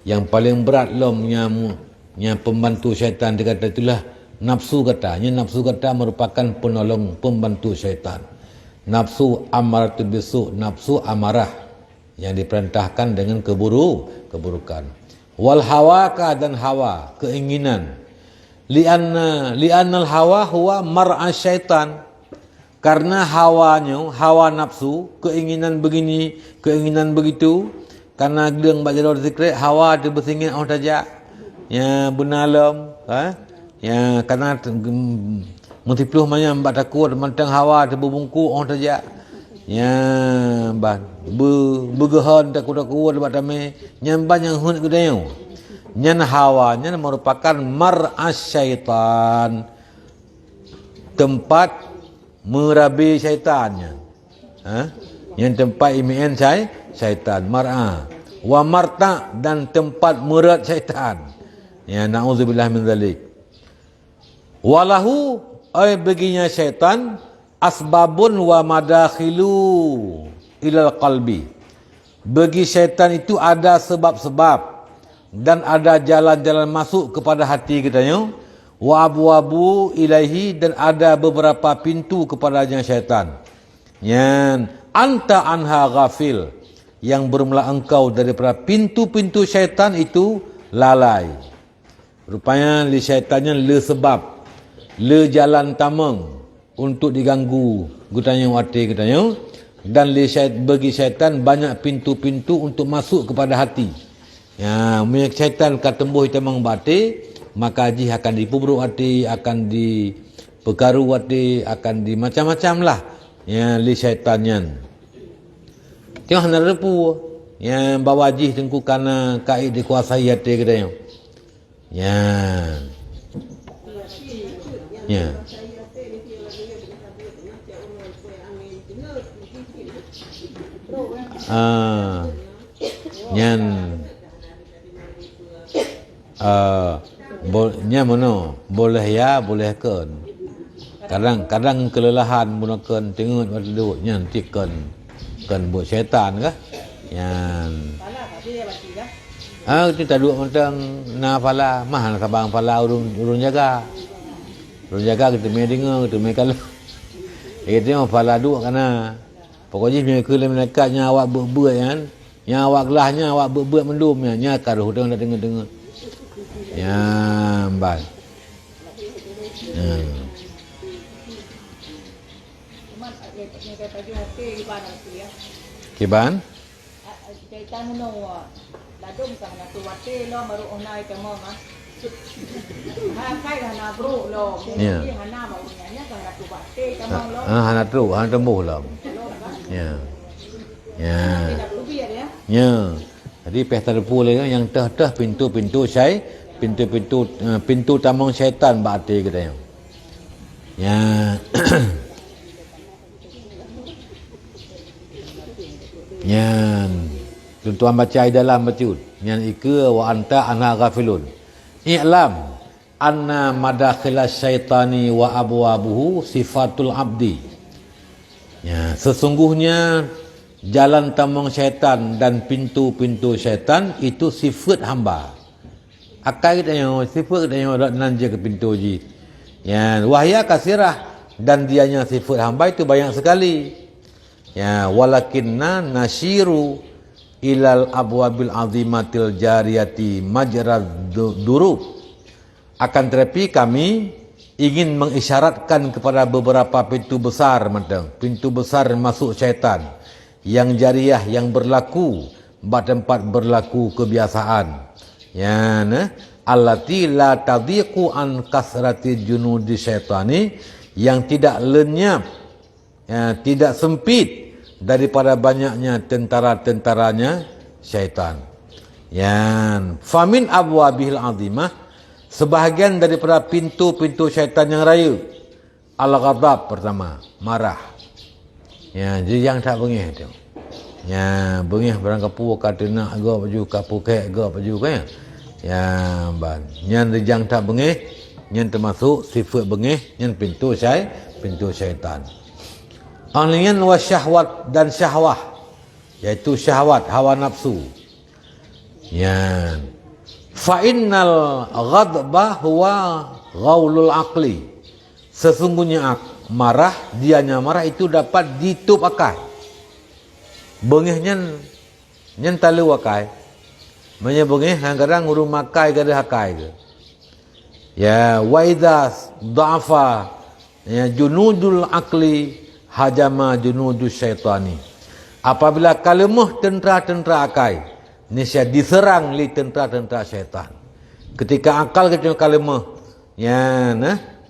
yang paling berat nya pembantu syaitan. Dia kata itulah nafsu katanya. Nafsu kata merupakan penolong pembantu syaitan. Nafsu amaratul bisu, nafsu amarah yang diperintahkan dengan keburukan. Wal hawaka, dan hawa, keinginan. Li'annal hawa huwa mar'a syaitan, karena hawa nafsu, keinginan begini, keinginan begitu, karena dia baca dalam zikir hawa dia bersingin orang tajak ya benalam ya, karena multipluh banyak mbak takut mentang hawa dia berbungku orang tajak ya bergehan takut-takut debat damai nyamban yang hun kedayau nyan hawa nyan merupakan mar'as syaitan, tempat merabi syaitannya. Yang tempat imian syaitan, mar'a wa marta, dan tempat merat syaitan. Ya, na'udzubillah min zalik. Walahu, baginya syaitan asbabun wa madakhilu, ilal qalbi. Bagi syaitan itu ada sebab-sebab dan ada jalan-jalan masuk kepada hati katanya. Wa abwabu ilaihi, dan ada beberapa pintu kepadanya syaitan. Yang anta anha ghafil, yang bermula engkau daripada pintu-pintu syaitan itu lalai. Rupanya li syaitannya le sebab, le jalan tamang untuk diganggu gutanya wati katanya, dan bagi syaitan banyak pintu-pintu untuk masuk kepada hati. Ya, punya syaitan katembuh tamang bati, maka haji akan dipubruk hati, akan diperkaru hati, akan di macam-macam lah. Ya, li syaitannya. Tengok hendak repu, yang bawa haji tengku kana kaid dikuasai hati katanya. Ya. Ya. Nyan nya mono boleh ya boleh kan. Kadang kelelahan gunakan tengok waktu duduk nyan tikan kan buat syaitan kah? Nyan. Kita duduk macam na fala, mah nak sabang fala urun jaga. Urun jaga kita mai dengar, kita mai kalau. Kita fala duduk kana. Pokoknya punya kele menekatnya awak berbuat kan. Yang awak gelahnya awak berbuat mendumnya, nya karuh tengok nak dengar-dengar. Ya, mbak. Kiban? Kita menunggu. Ladum sana tu wate lo baru onai temo mah. Kai hana bro lo. Ni hana mau nyanya sana tu wate temo lo. Hana tu, hana tembuh lah. Ya. Ya. Ya. Jadi pesta depu lagi yang teh pintu-pintu pintu tamang syaitan bakti katanya. Ya. Yan. Tuan baca dalam bacut. Yan ika wa anta anha ghafilun. I'lam anna madakhilas syaitani wa abwabuhu sifatul abdi. Ya, sesungguhnya jalan tamang syaitan dan pintu-pintu syaitan itu sifat hamba. Akal kita yang sifat kita yang nanja ke pintu ji. Ya, wahya kasirah, dan dianya sifat hamba itu banyak sekali. Ya, walakinna nasyiru ilal abwabil azimatil jariyati majrad durub. Akan tetapi kami ingin mengisyaratkan kepada beberapa pintu besar, macam pintu besar masuk syaitan yang jariah, yang berlaku tempat berlaku kebiasaan. Ya, allati la tadhiqu an kasrati junudi syaitani, yang tidak lenyap, ya, tidak sempit daripada banyaknya tentara-tentaranya syaitan. Yan famin abwabihil azimah, sebahagian daripada pintu-pintu syaitan yang raya. Al-ghadab pertama, marah. Ya, jadi yang tak bengih tu. Ya, bengih barang kapu kata nak go baju kapu kek go baju kan. Ya, ban. Yang yang tak bengih, yang termasuk sifat bengih, yang pintu syaitan. Anlian wa syahwat, dan syahwah, iaitu syahwat, hawa nafsu. Ya. Fa innal ghadba huwa ghaulul aqli. Sesungguhnya marah, dianya marah itu dapat ditup akal. Bengihnya nyen talu akai. Manya bengih kadang urung makai kada hakai ke. Ya, wa idza dha'afa ya junudul aqli hajama junudus syaitani. Apabila kalemah tentera-tentera akai, niscaya diserang li tentera-tentera syaitan. Ketika akal kita kalemah, ya,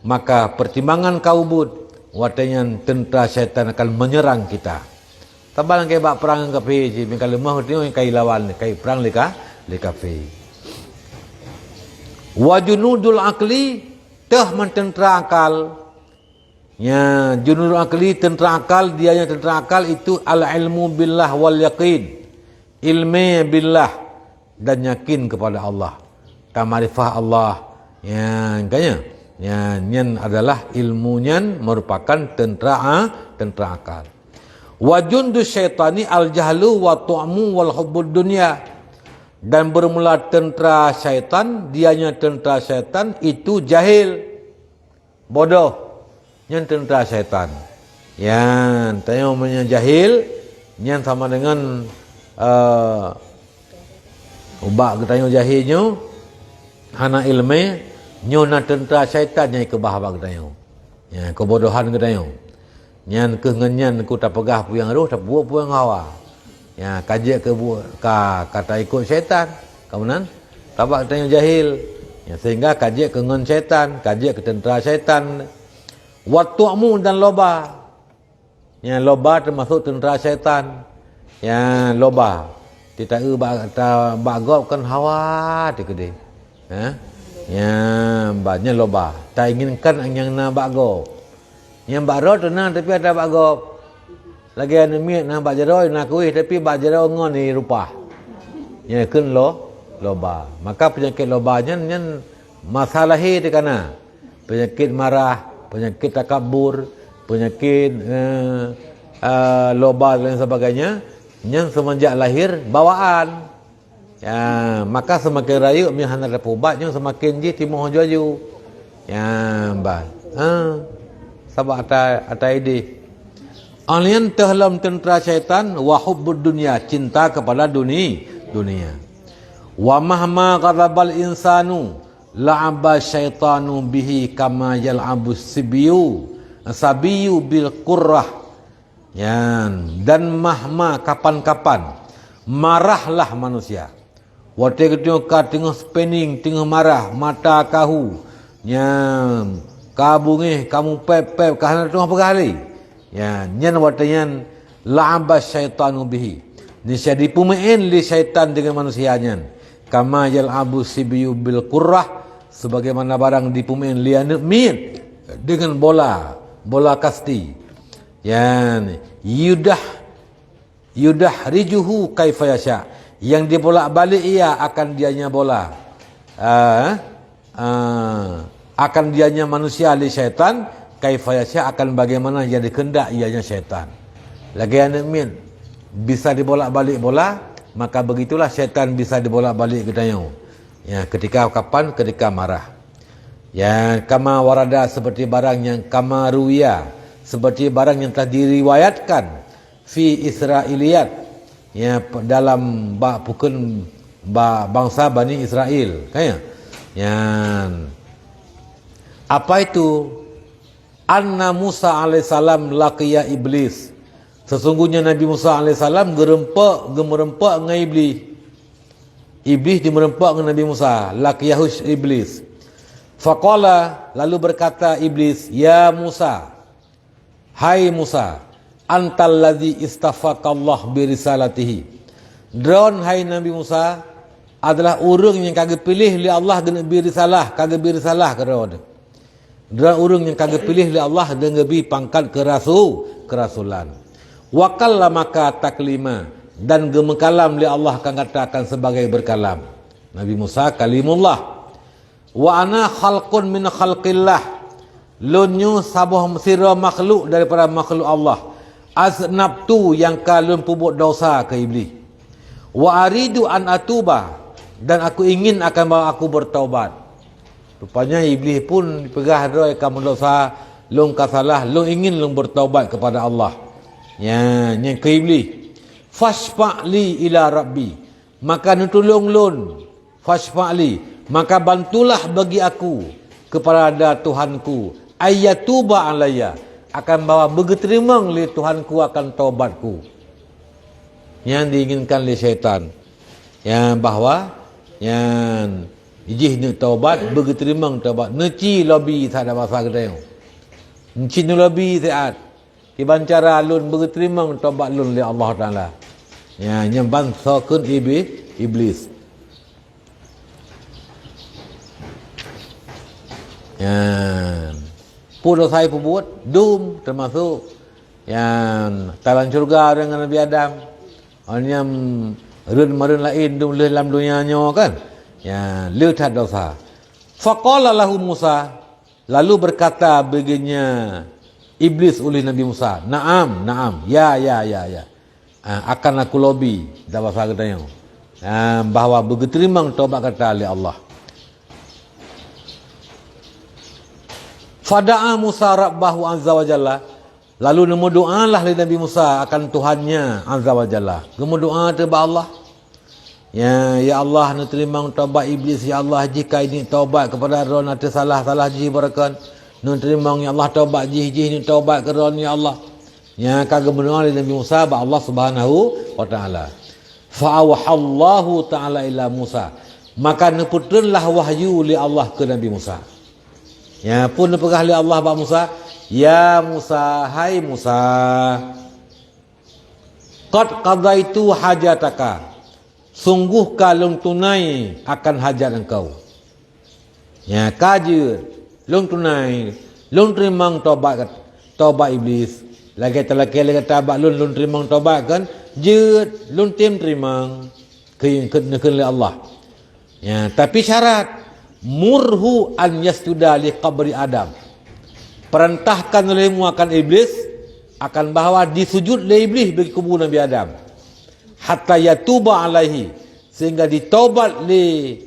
maka pertimbangan kaubut, watanya tentera syaitan akan menyerang kita. Tabalang kay bak perang kafe, si kalemah tu yang kay lawan, kay perang lika kafe. Wa junudul aqli, teh mententera akal. Ya, junudul akli, tentera akal, dianya tentera akal itu al-ilmu billah wal yaqin. Ilmi billah dan yakin kepada Allah. Tamarifah Allah. Ya, kayaknya. Ya, nyen adalah ilmunya merupakan tentera akal. Wa jundu syaitani al-jahlu wa tu'mu wal hubbud dunya. Dan bermula tentera syaitan, dianya tentera syaitan itu jahil, bodoh. Yang tentera syaitan. Yang tanya jahil, yang sama dengan ubak ketanya jahilnya, hana ilmu, nyo na tentera syaitan yang kebahaba ketanya. Ya, kebodohan ketanya. Yang kengenyan ku tak pegah pu yang roh, tak buat pu yang hawa. Ya, kajak ke kata ikut syaitan. Kemudian tabak tanya jahil. Ya, sehingga kajak ke ngen syaitan, kajak ke tentera syaitan. Wa tu'mu dan loba. Ya, loba termasuk tentera syaitan. Ya, loba. Tidak bagop kan hawa tikede. Ya, banyak loba. Tak inginkan yang na bagop. Yang baro tu na tapi ada bagop. Lagi anu miat na bak jeroi na kuih tapi bak jeroi ngon ni rupa. Ya kun loba. Maka penyakit lobanya nyen masalah di kana. Penyakit marah, penyakit takabur, penyakit loba dan sebagainya yang semenjak lahir bawaan. Ya, maka semakin rayu mi hana dapat ubat yang semakin ji timoh joju. Ya, ba. Sabak atai di. Alian tehlam tentera syaitan wa hubbud dunya, cinta kepada dunia. Wa mahma ghadabal insanu la'aba syaitanu bihi kama yal'abu sabiyu bil qurrah. Ya, dan mahma kapan-kapan marahlah manusia. Waktu ketika tengah spending, tengah marah, mata kahu. Ya, kabungih kamu pep kahana tengah pergali. Ya, nyen watayan la'aba syaitanu bihi. Nisya dipumain li syaitan dengan manusianya. Kama yal'abu sibiyu bil qurrah, sebagaimana barang dipumain li anak min dengan bola kasti. Ya, yudah rijuhu kaifa yasha. Yang dibolak-balik ia akan dianya bola. Akan dianya manusia li syaitan. Kaifayasya akan bagaimana yang dikendak ianya syaitan. Lagi anak min bisa dibolak-balik bola, maka begitulah syaitan bisa dibolak-balik ketanya. Ya, ketika kapan? Ketika marah. Ya, kama warada seperti barang yang kama ruwiya, seperti barang yang telah diriwayatkan fi Israiliyat. Ya, dalam bangsa Bani Israel, kan? Ya. Apa itu? Anna Musa alaihissalam laqiya iblis. Sesungguhnya Nabi Musa alaihissalam gemerempak dengan iblis. Iblis dimerempak dengan Nabi Musa. Laqiyahu iblis. Faqala, lalu berkata iblis, ya Musa, hai Musa, antal ladzi istafaqallah bi risalatihi. Dron hai Nabi Musa adalah orang yang kagak pilih oleh Allah dengan birisalah, kagak birisalah kerana dia orang yang kagak pilih oleh Allah dengan lebih pangkat kerasulan. Wakalla maka taklima, dan gemekalam oleh Allah akan katakan sebagai berkalam. Nabi Musa kalimullah. Wa ana khalqun min khalqillah. Lunyu sabuh sira makhluk daripada makhluk Allah. Aznabtu yang kalun pubuk dosa ke iblis. Wa aridu an atuba, dan aku ingin akan bawa aku bertaubat. Rupanya iblis pun dipegah roy kamu dosa, long kasalah, long ingin long bertaubat kepada Allah. Ya, yang ke iblis. Fashfa'li ila rabbi, maka nutulung lun. Fashfa'li, maka bantulah bagi aku kepada Tuhanku. Ayatuba alayya, akan bawa berterima li Tuhanku akan taubatku. Yang diinginkan oleh syaitan. Yang bahwa yang ijih ni taubat, berterima taubat. Neci lobby tak ada masa kedai. Neci ni lobby saat. Kibancara alun berterima taubat lun oleh Allah Taala. Ya, yang bangsa kun iblis. Ya, pun saya buat dum termasuk yang talan syurga dengan Nabi Adam. Yang run lain dum dalam dunianya kan. Ya, lihat dosa. Faqala lahu Musa, lalu berkata baginya iblis oleh Nabi Musa. Naam. Ya. Akan aku lobby dalam bahasa katanya. Bahawa bergerimang taubat kata oleh Allah. Fada'a Musa rabbahu azza wa jalla. Lalu nemu doalah oleh Nabi Musa akan Tuhannya azza wa jalla. Nemu doa kepada Allah. Ya Allah, nak terima taubat iblis. Ya Allah, jika ini taubat kepada Ron ada salah ji barakan. Nak terima ya Allah taubat ji ini taubat ke Ron ya Allah. Ya kagak berdoa oleh Nabi Musa ba Allah Subhanahu wa taala. Fa awhallahu taala ila Musa. Maka neputrenlah wahyu li Allah ke Nabi Musa. Ya pun pegah li Allah ba Musa. Ya Musa, hai Musa. Qad qadaitu hajataka. Sungguh kalung tunai akan hajat engkau. Ya kajir, lung tunai, lung terimang taubat iblis. Lagi tabak lun terimang taubat kan, jeut lun terimang ke Allah. Ya, tapi syarat murhu an yasjuda li qabri Adam. Perintahkan olehmu akan iblis akan bahawa disujud oleh iblis bagi kubur Nabi Adam. Hatta yatuba alaihi, sehingga ditaubat le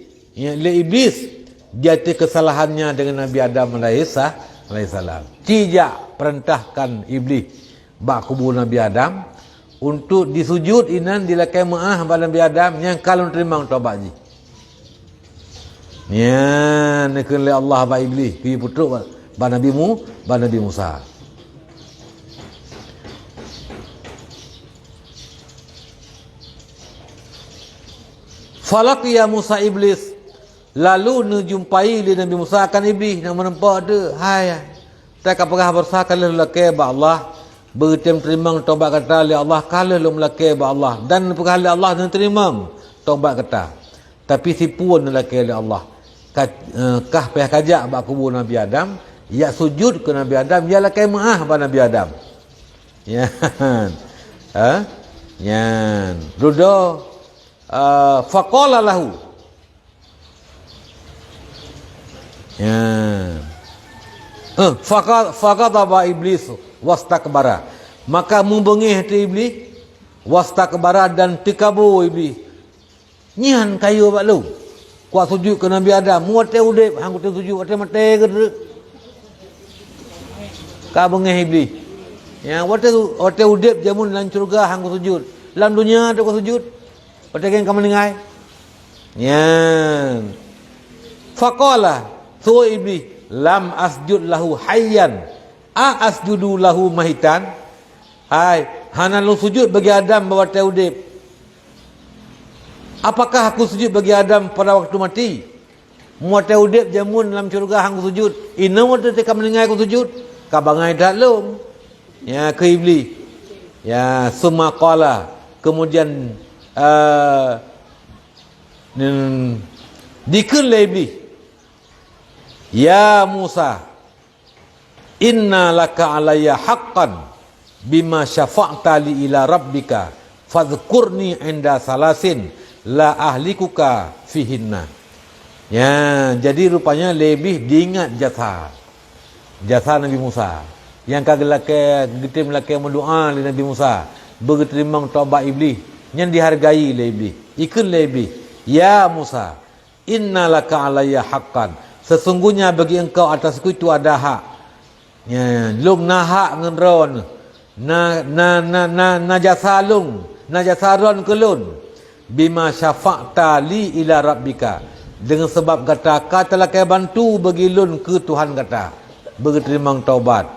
iblis jati kesalahannya dengan Nabi Adam alaihissalam. Tidak perintahkan iblis bak kubur Nabi Adam untuk disujud inan dilakai maah pada Nabi Adam yang kalau terima taubat ji. Ya nak oleh Allah ba iblis pi putruk ba Nabi Musa. Falaqiya Musa iblis. Lalu menjumpai di Nabi Musa akan iblis nak menempat dia. Hai. Tak apakah bersakan lelaki ba Allah. Terima taubat kata oleh Allah. Kalau lu melaki ba Allah. Dan apakah oleh Allah nak terima taubat kata. Tapi sipuan lelaki oleh Allah. Kah payah kajak ba kubur Nabi Adam. Ya sujud ke Nabi Adam. Ya lakai maah ba Nabi Adam. Ya. Ya. Rudo. Faqala lahu. Ya. Faqadaba iblis wastakbara. Maka membengih hati iblis wastakbara dan tikabur iblis. Nyian kayu bak lu. Kuat sujud ke Nabi Adam. Muat teh udip hang teh sujud teh mate ke. Ka bengih iblis. Ya, wate udip jamun dalam syurga hang sujud. Dalam dunia tu sujud. Wate kan kamu dengai. Ya. Faqala su iblis lam asjud lahu hayyan asjudu lahu mahitan. Hai, hana lu sujud bagi Adam bahawa teh udip. Apakah aku sujud bagi Adam pada waktu mati? Muat teh udip jamun dalam syurga hang sujud. Ina wate teh kamu dengai aku sujud. Ka bangai dak lum. Ya ke iblis. Ya summa qala. Kemudian dikun le iblis. Ya Musa, inna laka alayya haqqan bima syafa'ta li ila rabbika fadhkurni inda salasin la ahlikuka fihinna. Ya, jadi rupanya lebih diingat jasa Nabi Musa yang kagelake getim lake mendoa li Nabi Musa berterima taubat iblis yang dihargai le iblis. Ikun le iblis. Ya Musa, inna laka alayya haqqan. Sesungguhnya bagi engkau atasku itu ada hak. Ya, lung na hak ngenron. Na jasa lung, na jasa ron kelun. Bima syafa'ta li ila rabbika. Dengan sebab kata telah kau bantu bagi lun ke Tuhan kata. Berterima taubat.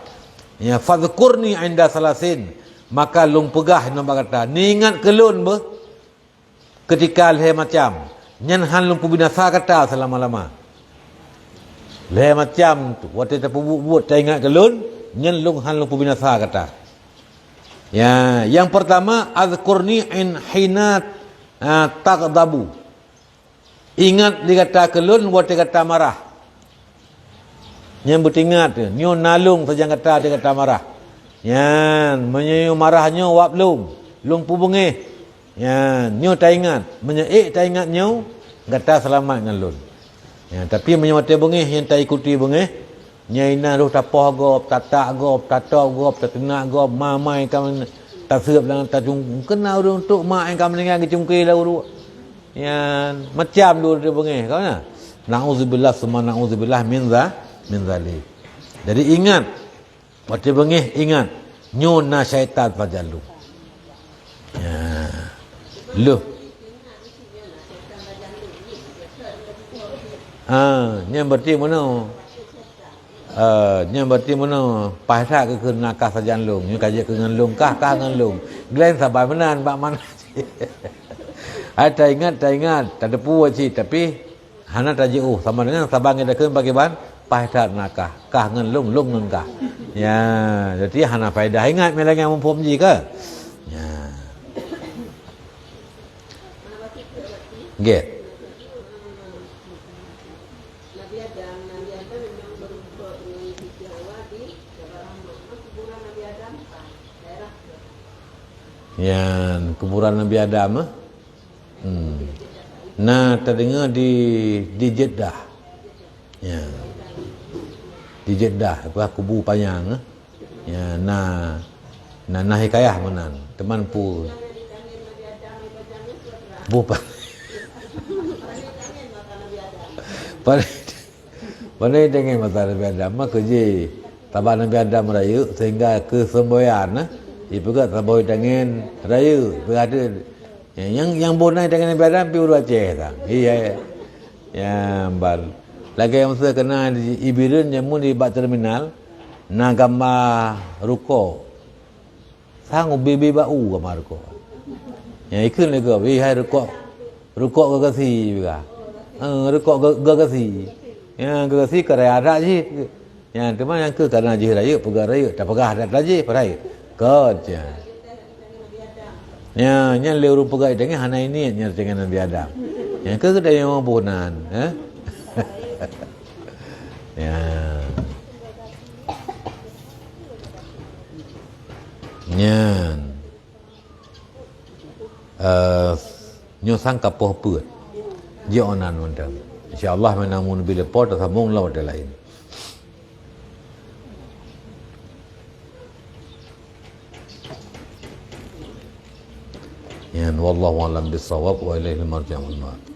Ya, fadhkurni inda salasin. Maka lung pegah nampak kata. Ni ingat ke lun be? Ketika leh macam. Nyan han lung pubinasa kata selama-lama. Leh macam tu. Waktu kita buat tak ingat ke lun. Nyan lung han lung pubinasa kata. Ya, yang pertama. Azkurni in hinat taqdabu. Ingat dikata ke lun. Waktu kata marah. Nyan bertingat. Nyo nalung saja kata dia kata marah. Yan, menyo marahnya wap lung pubengih. Yan, nyo tak ingat. Menyeik tak ingat nyo. Kata selamat dengan lun. Ya, tapi menyamati bengih yang tak ikuti bengih Nyaina roh tapah gop, tatak gop, tatok gop, tatenak gop, mamai kam tak serap dengan tak cung kena untuk mak yang kam dengan kecungkir lah urut. Yang macam dulu dia bengih kau na. Nauzubillah summa nauzubillah min zalik. Jadi ingat waktu bengih ingat nyona syaitan fajalu. Ya. Loh. Yang berarti mana? Yang berarti mana? Pasal ke nakah sajan long. Yang kaji ke ngan long kah ngan long. Glen sabar menan bak mana. Tak ingat, tak ada puas cik. Tapi hana taji sama dengan sabang yang dah kena bagi ban pasal nakah kah ngan long ngan kah. Ya, jadi hana faedah ingat melang yang mumpum ji ke? Ya. Get. Yang kuburan Nabi Adam Nah terdengar di Jeddah. Ya. Di Jeddah apa kubu panjang ya nah hikayah menan teman pu bupa pandai dengan mata Nabi Adam maka je tabah Nabi Adam raya sehingga ke semboyan ibu kat taboy dengan raya berada yang bonai dengan Nabi Adam pi uru Aceh tak iya ya bal lagi yang saya kena di Ibirin yang mun di bak terminal na gambar ruko sang bibi bau gambar ruko yang ikut lagi bi hai ruko gagasi juga ruko gagasi yang gagasi kerja ada je yang teman yang ke karena je raya pegang raya tak pegang ada lagi perai kerja yang leu pegang dengan hana ini yang dengan Nabi Adam yang ke kedai yang mampunan ya nyan nyo sang kapoh put dia onan undang insyaallah menamun bila pot sambung lawan lain yan wallahu alam bisawab wa ilaihi marji'ul ma'ab.